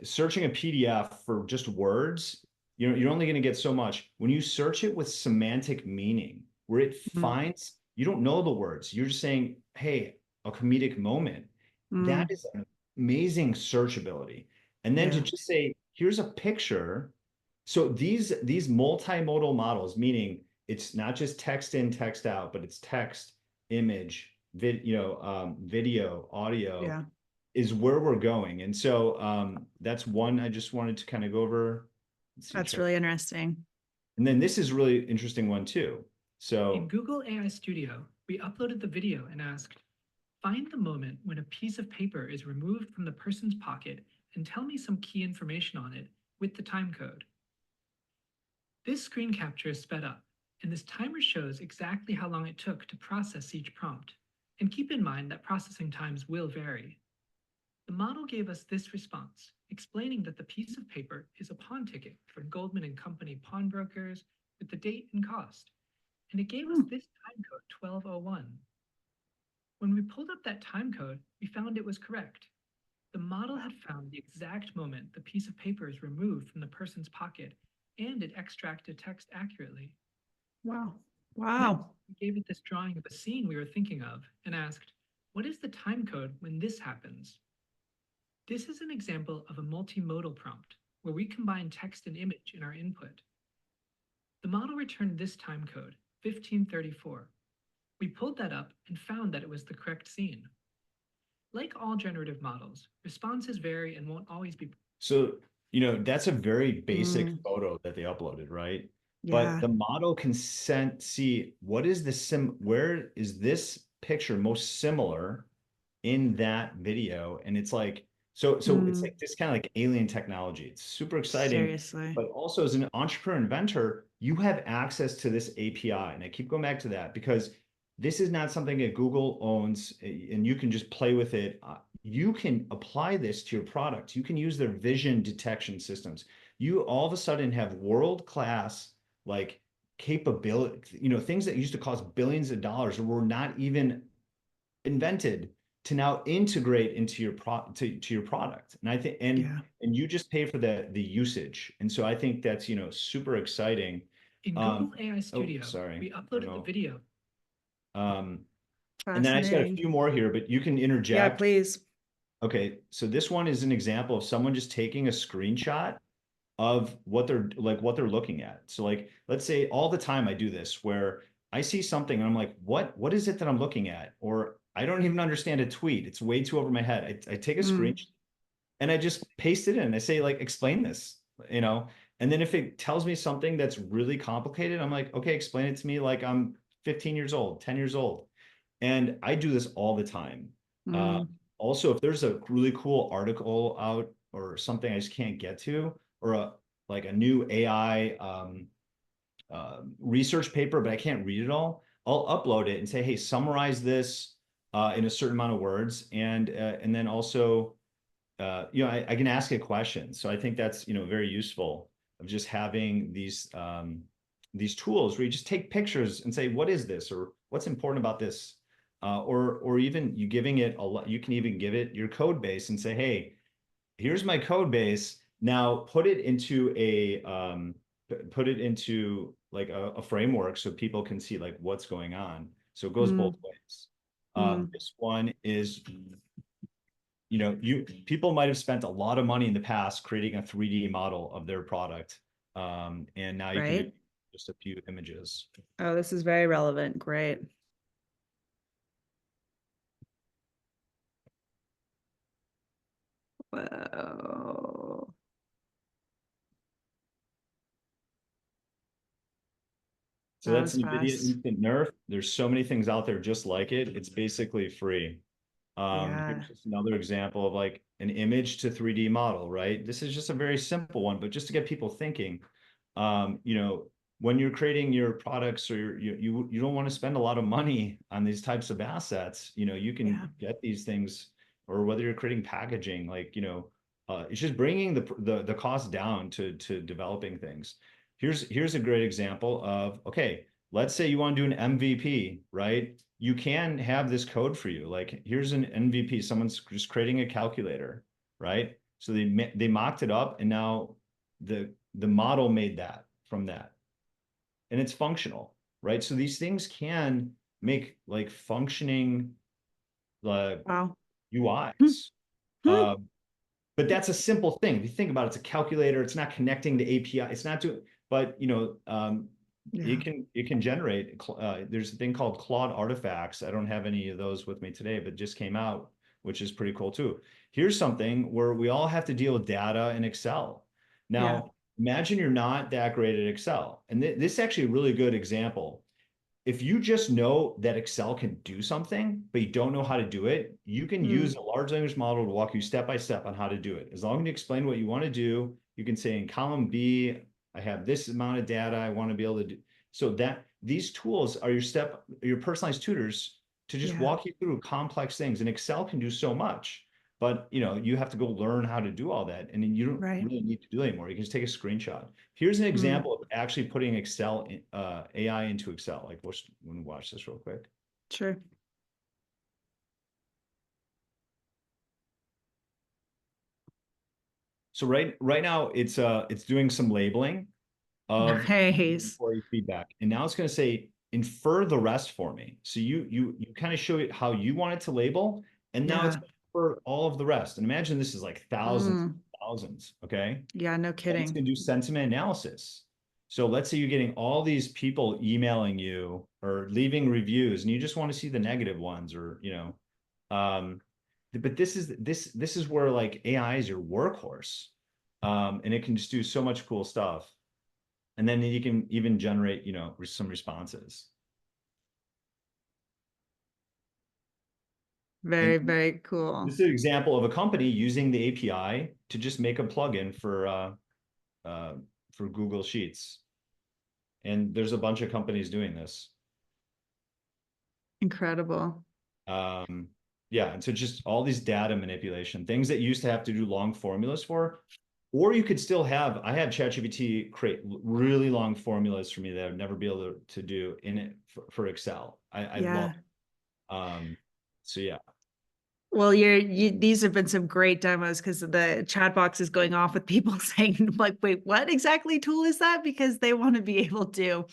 searching a PDF for just words, you're only going to get so much. When you search it with semantic meaning, where it Mm. finds, you don't know the words, you're just saying, hey, a comedic moment. That Mm. is an amazing searchability. And then to Yeah. just say, here's a picture. So these multimodal models, meaning it's not just text in, text out, but it's text, image, video, audio. Yeah. is where we're going. And so that's one I just wanted to kind of go over. Let's see, That's check. really interesting. And then this is really interesting one too. So In Google AI Studio, we uploaded the video and asked, find the moment when a piece of paper is removed from the person's pocket and tell me some key information on it with the time code. This screen capture is sped up, and this timer shows exactly how long it took to process each prompt. And keep in mind that processing times will vary. The model gave us this response, explaining that the piece of paper is a pawn ticket for Goldman and Company pawnbrokers with the date and cost. And it gave us this time code 1201. When we pulled up that time code, we found it was correct. The model had found the exact moment the piece of paper is removed from the person's pocket, and it extracted text accurately. Wow. Next, Wow. we gave it this drawing of a scene we were thinking of and asked, what is the time code when this happens? This is an example of a multimodal prompt where we combine text and image in our input. The model returned this time code, 1534. We pulled that up and found that it was the correct scene. Like all generative models, responses vary and won't always be. So, that's a very basic photo that they uploaded, right? Yeah. But the model can see what is where is this picture most similar in that video? And it's like, so it's like this kind of like alien technology. It's super exciting. Seriously. But also as an entrepreneur inventor, you have access to this API. And I keep going back to that because this is not something that Google owns and you can just play with it. You can apply this to your product. You can use their vision detection systems. You all of a sudden have world-class like capability, things that used to cost billions of dollars or were not even invented to now integrate into your to your product. And I think and you just pay for the usage. And so I think that's super exciting. In Google AI Studio, sorry. we uploaded the video. And then I just got a few more here, but you can interject. Yeah, please. Okay, so this one is an example of someone just taking a screenshot of what they're looking at. So like, let's say all the time I do this where I see something and I'm like, what is it that I'm looking at? Or I don't even understand a tweet. It's way too over my head. I take a screenshot and I just paste it in. I say like, explain this, and then if it tells me something that's really complicated, I'm like, okay, explain it to me like I'm 15 years old, 10 years old. And I do this all the time. Also, if there's a really cool article out or something I just can't get to, or a new AI research paper, but I can't read it all, I'll upload it and say, hey, summarize this in a certain amount of words. And then also, I can ask it questions. So I think that's, very useful of just having these tools where you just take pictures and say, what is this? Or what's important about this? Or even you giving it you can even give it your code base and say, hey, here's my code base. Now put it into like a framework so people can see like what's going on. So it goes both ways. This one is, people might have spent a lot of money in the past creating a 3D model of their product. And now you can do just a few images. Oh, this is very relevant. Great. Whoa. So that's NVIDIA Instant Nerf. There's so many things out there just like it. It's basically free. Here's just another example of like an image to 3D model, right? This is just a very simple one, but just to get people thinking, when you're creating your products or you don't want to spend a lot of money on these types of assets, you can get these things, or whether you're creating packaging, like, it's just bringing the cost down to developing things. Here's a great example of, okay, let's say you want to do an MVP, right? You can have this code for you. Like, here's an MVP. Someone's just creating a calculator, right? So they mocked it up, and now the model made that from that, and it's functional, right? So these things can make like functioning UIs. But that's a simple thing. If you think about it, it's a calculator. It's not connecting to API. It's not doing, but it can generate. There's a thing called Claude artifacts. I don't have any of those with me today, but just came out which is pretty cool too. Here's something where we all have to deal with data in Excel. Now, imagine you're not that great at Excel. And this is actually a really good example. If you just know that Excel can do something, but you don't know how to do it, you can use a large language model to walk you step by step on how to do it. As long as you explain what you want to do, you can say in column B, I have this amount of data I want to be able to do. So that these tools are your personalized tutors to just walk you through complex things. And Excel can do so much, but you have to go learn how to do all that. And then you don't really need to do it anymore. You can just take a screenshot. Here's an example of actually putting Excel, AI into Excel. Like, let's watch this real quick. Sure. So right now it's doing some labeling of employee feedback, and now it's going to say infer the rest for me. So you kind of show it how you want it to label, and now it's for all of the rest. And imagine this is like thousands. Okay. Yeah, no kidding. It's going to do sentiment analysis. So let's say you're getting all these people emailing you or leaving reviews, and you just want to see the negative ones, or but this is where like AI is your workhorse, and it can just do so much cool stuff. And then you can even generate, some responses. Very cool. This is an example of a company using the API to just make a plugin for Google Sheets. And there's a bunch of companies doing this. Incredible. Yeah, and so just all these data manipulation, things that you used to have to do long formulas for, or you could still have, I had ChatGPT create really long formulas for me that I'd never be able to do in it for Excel. I love it. So yeah. Well, these have been some great demos, because the chat box is going off with people saying like, wait, what exactly tool is that? Because they want to be able to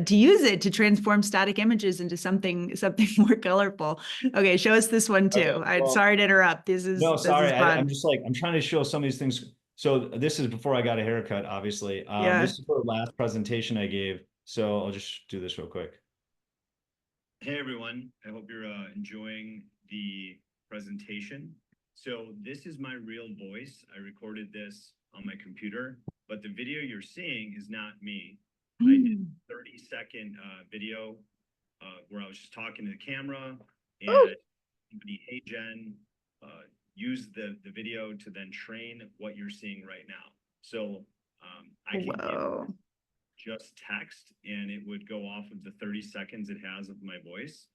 use it to transform static images into something more colorful. Okay, show us this one too. Okay, well, sorry to interrupt. No, sorry. I'm just like, I'm trying to show some of these things. So this is before I got a haircut, obviously. This is for the last presentation I gave. So I'll just do this real quick. Hey, everyone. I hope you're enjoying the presentation. So this is my real voice. I recorded this on my computer, but the video you're seeing is not me. I did a 30-second video where I was just talking to the camera, and somebody, hey, Jen, use the video to then train what you're seeing right now. So I can give just text, and it would go off of the 30 seconds it has of my voice.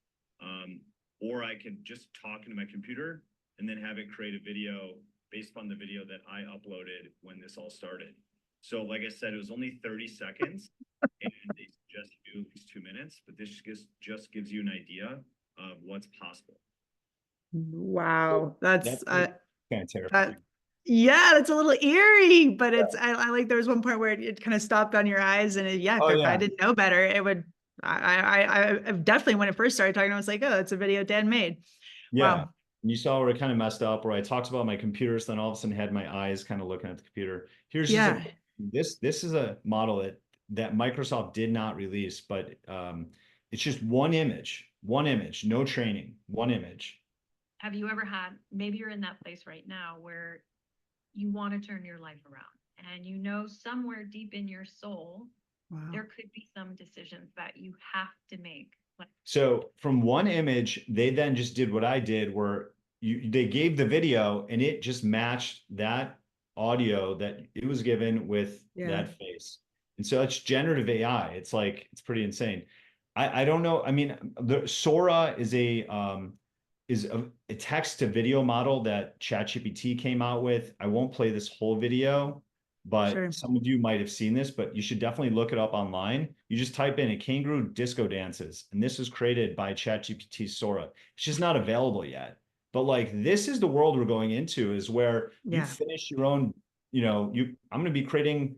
Or I could just talk into my computer and then have it create a video based on the video that I uploaded when this all started. So like I said, it was only 30 seconds and they suggest you do at least 2 minutes, but this just gives you an idea of what's possible. Wow. So that's kind of terrifying. Yeah, that's a little eerie, but it's, I like, there was one point where it kind of stopped on your eyes, and if I didn't know better, it would, I definitely, when it first started talking, I was like, oh, it's a video Dan made. Yeah. Wow. And you saw where it kind of messed up, where I talked about my computers, then all of a sudden had my eyes kind of looking at the computer. Here's just this is a model that Microsoft did not release, but it's just one image, no training, one image. Have you ever had, maybe you're in that place right now where you want to turn your life around, and somewhere deep in your soul, there could be some decisions that you have to make. So from one image, they then just did what I did, where they gave the video and it just matched that audio that it was given with that face. And so it's generative AI. It's like, it's pretty insane. I don't know. I mean, the Sora is a text to video model that ChatGPT came out with. I won't play this whole video, but some of you might have seen this, but you should definitely look it up online. You just type in a kangaroo disco dances, and this was created by ChatGPT Sora. It's just not available yet. But like, this is the world we're going into, is where you finish your own, I'm going to be creating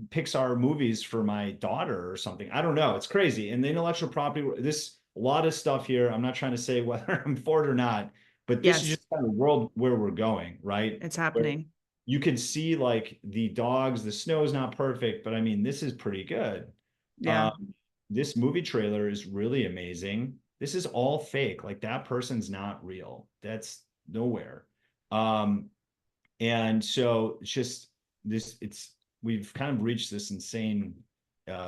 Pixar movies for my daughter or something. I don't know. It's crazy. And the intellectual property, a lot of stuff here. I'm not trying to say whether I'm for it or not, but this is just kind of the world where we're going, right? It's happening. Where you can see like the dogs, the snow is not perfect, but I mean, this is pretty good. Yeah. This movie trailer is really amazing. this is all fake. Like that person's not real. That's nowhere. And so it's just this, we've kind of reached this insane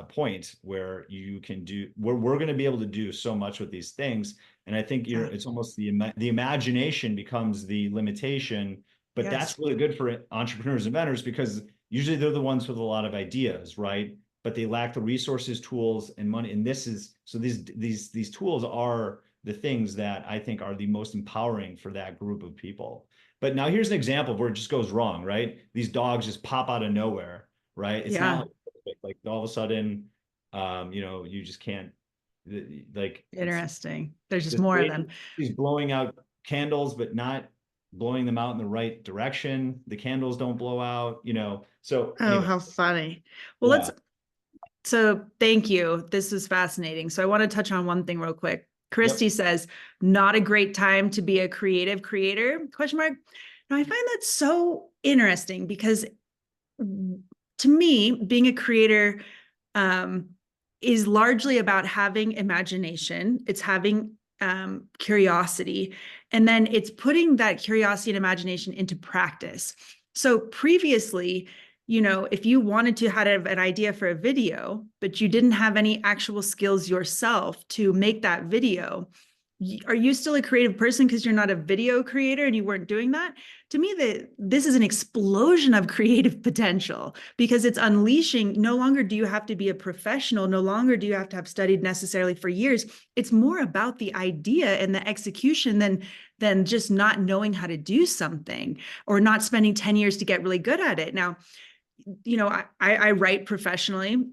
point where you can do, where we're going to be able to do so much with these things. And I think it's almost the imagination becomes the limitation, but that's really good for entrepreneurs and inventors, because usually they're the ones with a lot of ideas, right? But they lack the resources, tools, and money. And this is, so these tools are the things that I think are the most empowering for that group of people. But now here's an example of where it just goes wrong, right? These dogs just pop out of nowhere, right? It's not like all of a sudden, you just can't, like. Interesting. There's just more of them. He's blowing out candles, but not blowing them out in the right direction. The candles don't blow out, so. Oh, anyway. how funny. Well, so thank you. This is fascinating. So I want to touch on one thing real quick. Christy says, not a great time to be a creative creator, question mark. Now I find that so interesting because to me, being a creator is largely about having imagination. It's having curiosity, and then it's putting that curiosity and imagination into practice. So previously, if you wanted to have an idea for a video, but you didn't have any actual skills yourself to make that video, are you still a creative person because you're not a video creator and you weren't doing that? To me, this is an explosion of creative potential because it's unleashing. No longer do you have to be a professional. No longer do you have to have studied necessarily for years. It's more about the idea and the execution than just not knowing how to do something or not spending 10 years to get really good at it. Now, I write professionally.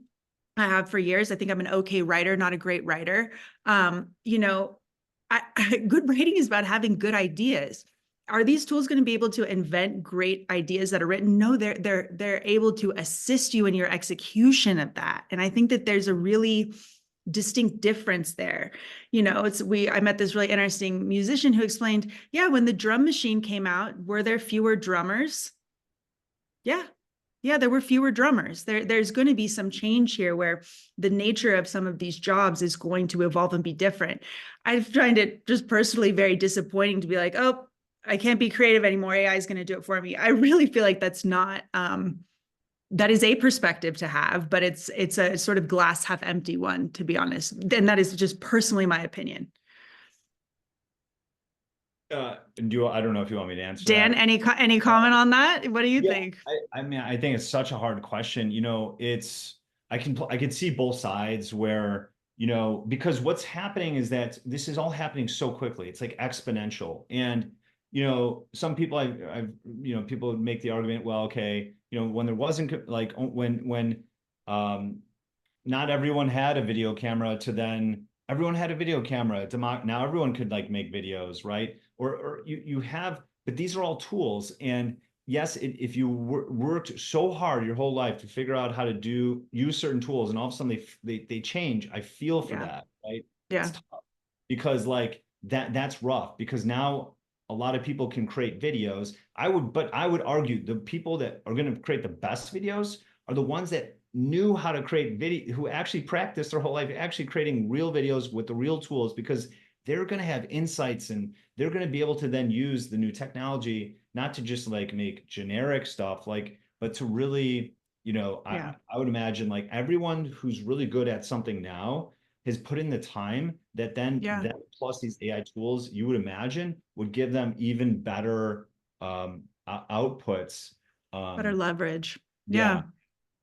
I have for years. I think I'm an okay writer, not a great writer. Good writing is about having good ideas. Are these tools going to be able to invent great ideas that are written? No, they're able to assist you in your execution of that. And I think that there's a really distinct difference there. I met this really interesting musician who explained, when the drum machine came out, were there fewer drummers? Yeah, there were fewer drummers. There's going to be some change here where the nature of some of these jobs is going to evolve and be different. I find it just personally very disappointing to be like, oh, I can't be creative anymore. AI is going to do it for me. I really feel like that's not, that is a perspective to have, but it's a sort of glass half empty one, to be honest. And that is just personally my opinion. I don't know if you want me to answer Dan, that. any comment on that? What do you think? I mean, I think it's such a hard question. I could see both sides where, because what's happening is that this is all happening so quickly. It's like exponential. And, some people people make the argument, well, okay, when there wasn't like when not everyone had a video camera to then everyone had a video camera. Now everyone could like make videos, right? Or you have, but these are all tools. And yes, if you worked so hard your whole life to figure out how to use certain tools, and all of a sudden they change, I feel for that, right? Yeah. It's tough because like that's rough, because now a lot of people can create videos. But I would argue the people that are going to create the best videos are the ones that knew how to create video, who actually practiced their whole life actually creating real videos with the real tools, because they're going to have insights and they're going to be able to then use the new technology, not to just like make generic stuff, but to really, I would imagine like everyone who's really good at something now has put in the time that plus these AI tools, you would imagine would give them even better outputs. Better leverage. Yeah.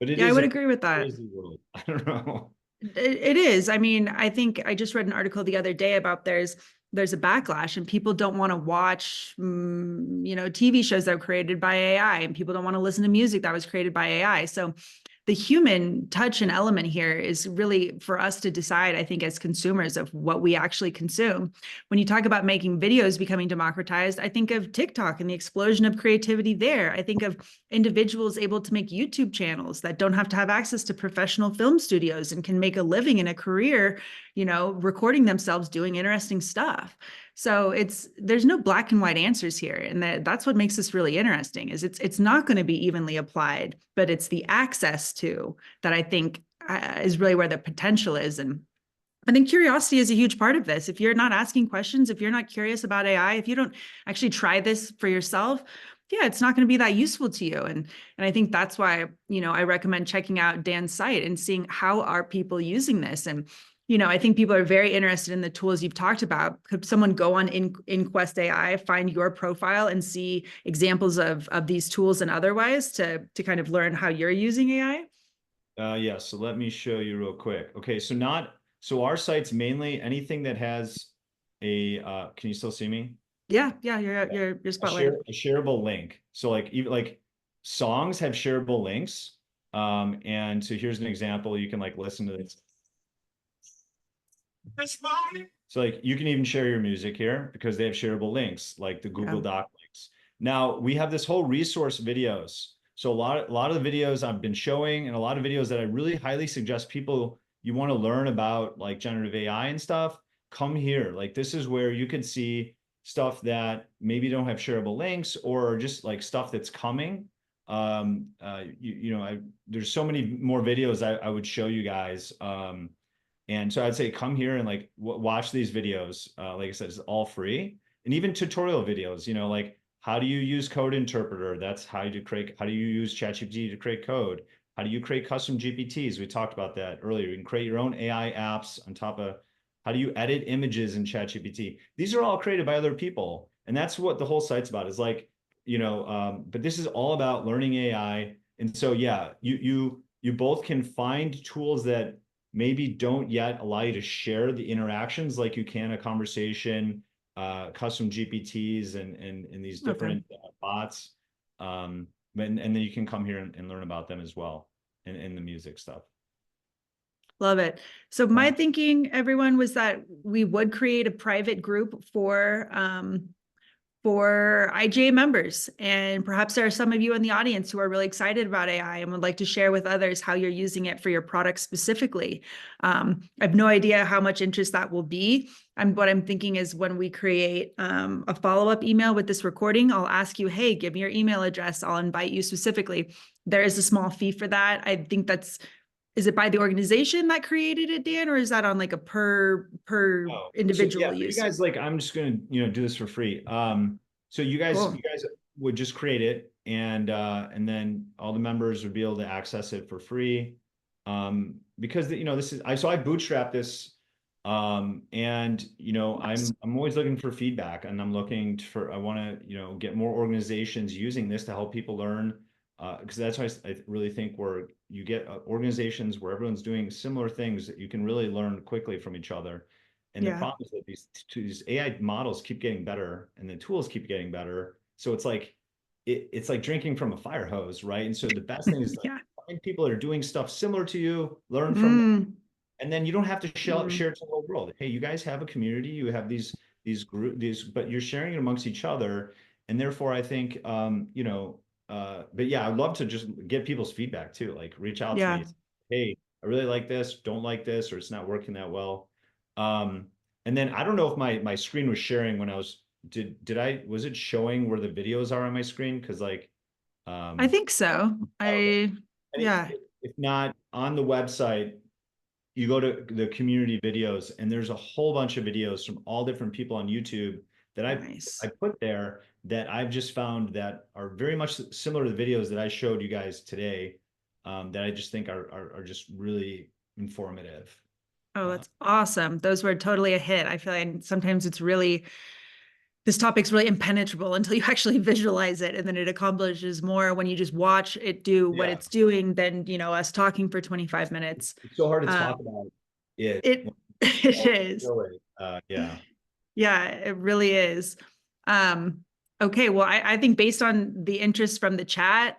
But I would agree with that. Crazy world. I don't know. It is. I mean, I think I just read an article the other day about there's a backlash and people don't want to watch, TV shows that were created by AI, and people don't want to listen to music that was created by AI. So the human touch and element here is really for us to decide, I think, as consumers of what we actually consume. When you talk about making videos becoming democratized, I think of TikTok and the explosion of creativity there. I think of individuals able to make YouTube channels that don't have to have access to professional film studios and can make a living and a career, recording themselves doing interesting stuff. So there's no black and white answers here. And that's what makes this really interesting, is it's not going to be evenly applied, but it's the access to that I think is really where the potential is. And I think curiosity is a huge part of this. If you're not asking questions, if you're not curious about AI, if you don't actually try this for yourself, yeah, it's not going to be that useful to you. And I think that's why, I recommend checking out Dan's site and seeing how are people using this. And, I think people are very interested in the tools you've talked about. Could someone go on Inquest AI, find your profile and see examples of these tools and otherwise to kind of learn how you're using AI? Yeah, so let me show you real quick. Okay, so our site's mainly anything that has a, can you still see me? Yeah, you're spotlighted. A shareable link. So like even like songs have shareable links. And so here's an example. You can like listen to this. So like you can even share your music here because they have shareable links, like the Google Doc links. Now we have this whole resource videos. So a lot of the videos I've been showing and a lot of videos that I really highly suggest people, you want to learn about like generative AI and stuff, come here. Like this is where you can see stuff that maybe don't have shareable links or just like stuff that's coming. There's so many more videos I would show you guys. And so I'd say come here and like watch these videos. Like I said, it's all free. And even tutorial videos, like how do you use code interpreter? That's how you how do you use ChatGPT to create code? How do you create custom GPTs? We talked about that earlier. You can create your own AI apps on top of how do you edit images in ChatGPT? These are all created by other people. And that's what the whole site's about is like, but this is all about learning AI. And so, yeah, you both can find tools that maybe don't yet allow you to share the interactions like you can a conversation, custom GPTs and these different bots. And then you can come here and learn about them as well and the music stuff. Love it. So my thinking, everyone, was that we would create a private group for IGA members. And perhaps there are some of you in the audience who are really excited about AI and would like to share with others how you're using it for your product specifically. I have no idea how much interest that will be. What I'm thinking is when we create a follow-up email with this recording, I'll ask you, hey, give me your email address. I'll invite you specifically. There is a small fee for that. I think is it by the organization that created it, Dan, or is that on like a per individual use? You guys, like, I'm just gonna do this for free. So you guys would just create it, and then all the members would be able to access it for free. Because this is I bootstrapped this, and I'm always looking for feedback, and I'm looking for I want to get more organizations using this to help people learn. Because that's why I really think where you get organizations where everyone's doing similar things that you can really learn quickly from each other. And the problem is that these AI models keep getting better and the tools keep getting better. So it's like it's like drinking from a fire hose, right? And so the best thing is find people that are doing stuff similar to you, learn from them, and then you don't have to share it to the whole world. Hey, you guys have a community, you have these but you're sharing it amongst each other, and therefore I think but yeah, I'd love to just get people's feedback too. Like reach out to me. Hey, I really like this, don't like this, or it's not working that well. And then I don't know if my screen was sharing when I was, was it showing where the videos are on my screen? Cause like, I think so. If not, on the website, you go to the community videos and there's a whole bunch of videos from all different people on YouTube that I put there that I've just found that are very much similar to the videos that I showed you guys today, that I just think are just really informative. Oh, that's awesome. Those were totally a hit. I feel like sometimes this topic's really impenetrable until you actually visualize it, and then it accomplishes more when you just watch it do what it's doing than us talking for 25 minutes. It's so hard to talk about it. It is. Yeah, it really is. Okay, well, I think based on the interest from the chat,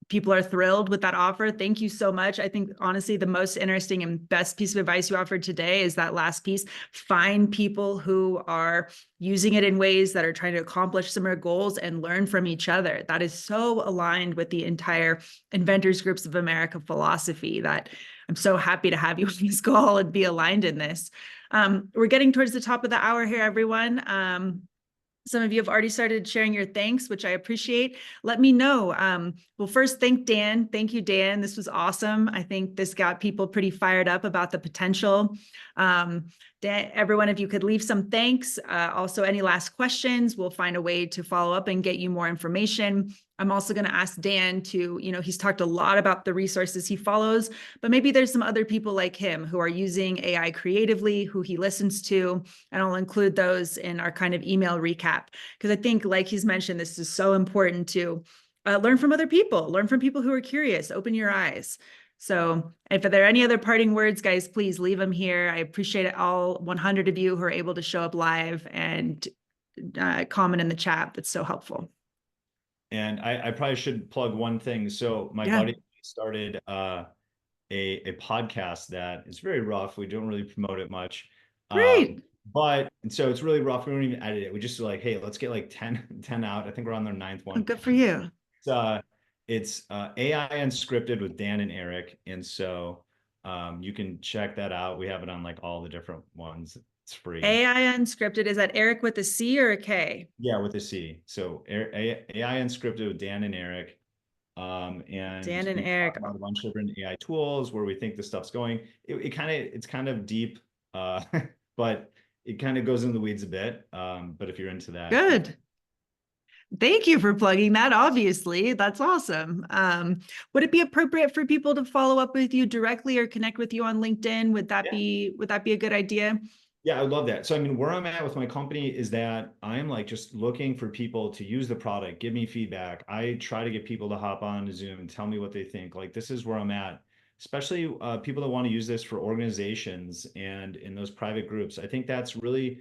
people are thrilled with that offer. Thank you so much. I think honestly, the most interesting and best piece of advice you offered today is that last piece. Find people who are using it in ways that are trying to accomplish similar goals and learn from each other. That is so aligned with the entire Inventors Groups of America philosophy that I'm so happy to have you on this call and be aligned in this. We're getting towards the top of the hour here, everyone. Some of you have already started sharing your thanks, which I appreciate. Let me know. Well, first, thank Dan. Thank you, Dan. This was awesome. I think this got people pretty fired up about the potential. Dan, everyone, if you could leave some thanks. Also, any last questions, we'll find a way to follow up and get you more information. I'm also going to ask Dan to, he's talked a lot about the resources he follows, but maybe there's some other people like him who are using AI creatively, who he listens to, and I'll include those in our kind of email recap. Because I think, like he's mentioned, this is so important to learn from other people, learn from people who are curious, open your eyes. So if there are any other parting words, guys, please leave them here. I appreciate it, all 100 of you who are able to show up live and comment in the chat. That's so helpful. And I probably should plug one thing. So my buddy started a podcast that is very rough. We don't really promote it much. Great. And so it's really rough. We don't even edit it. We just like, hey, let's get like 10 out. I think we're on their 9th one. Oh, good for you. It's AI Unscripted with Dan and Eric. And so you can check that out. We have it on like all the different ones. It's free. AI Unscripted, is that Eric with a C or a K? Yeah, with a C. So AI Unscripted with Dan and Eric. And Dan and Eric, about a bunch of different AI tools, where we think this stuff's going. It's kind of deep, but it kind of goes in the weeds a bit. But if you're into that, good. Thank you for plugging that. Obviously, that's awesome. Would it be appropriate for people to follow up with you directly or connect with you on LinkedIn? Would that be a good idea? Yeah, I would love that. So, I mean, where I'm at with my company is that I'm like just looking for people to use the product, give me feedback. I try to get people to hop on Zoom and tell me what they think. Like, this is where I'm at, especially people that want to use this for organizations and in those private groups. I think that's really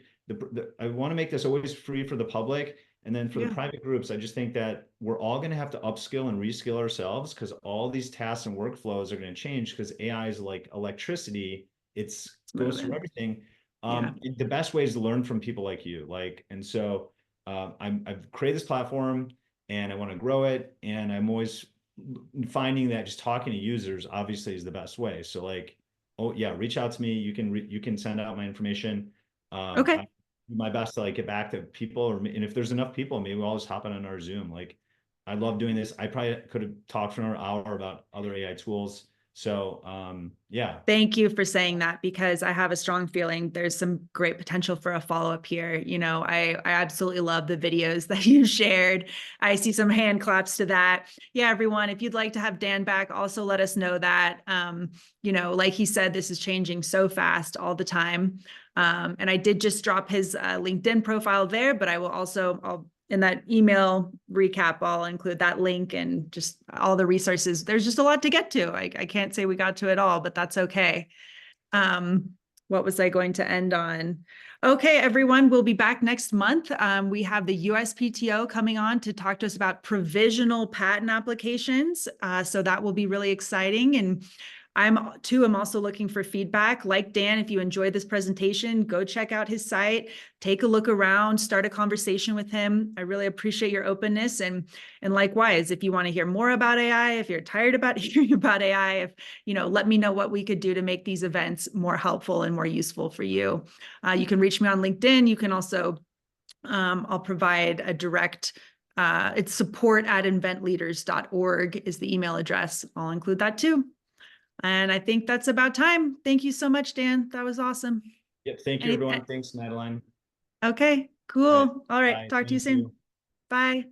I want to make this always free for the public. And then for the private groups, I just think that we're all going to have to upskill and reskill ourselves, because all these tasks and workflows are going to change, because AI is like electricity. It goes through everything. The best way is to learn from people like you. And so I've created this platform and I want to grow it. And I'm always finding that just talking to users obviously is the best way. So like, oh yeah, reach out to me. You can send out my information. Okay. I do my best to like get back to people, and if there's enough people, maybe we'll all just hop on our Zoom. Like, I love doing this. I probably could have talked for another hour about other AI tools. So yeah. Thank you for saying that, because I have a strong feeling there's some great potential for a follow-up here. I absolutely love the videos that you shared. I see some hand claps to that. Yeah, everyone, if you'd like to have Dan back, also let us know that. Like he said, this is changing so fast all the time. And I did just drop his LinkedIn profile there, but I will also, in that email recap, I'll include that link and just all the resources. There's just a lot to get to. I can't say we got to it all, but that's okay. What was I going to end on? Okay, everyone, we'll be back next month. We have the USPTO coming on to talk to us about provisional patent applications. So that will be really exciting. And I'm also looking for feedback. Like Dan, if you enjoyed this presentation, go check out his site, take a look around, start a conversation with him. I really appreciate your openness. And likewise, if you want to hear more about AI, if you're tired about hearing about AI, let me know what we could do to make these events more helpful and more useful for you. You can reach me on LinkedIn. You can also, I'll provide a direct, it's support@inventleaders.org is the email address. I'll include that too. And I think that's about time. Thank you so much, Dan. That was awesome. Yep. Thank you, everyone. Thanks, Madeleine. Okay, cool. All right. Talk to you soon. Bye.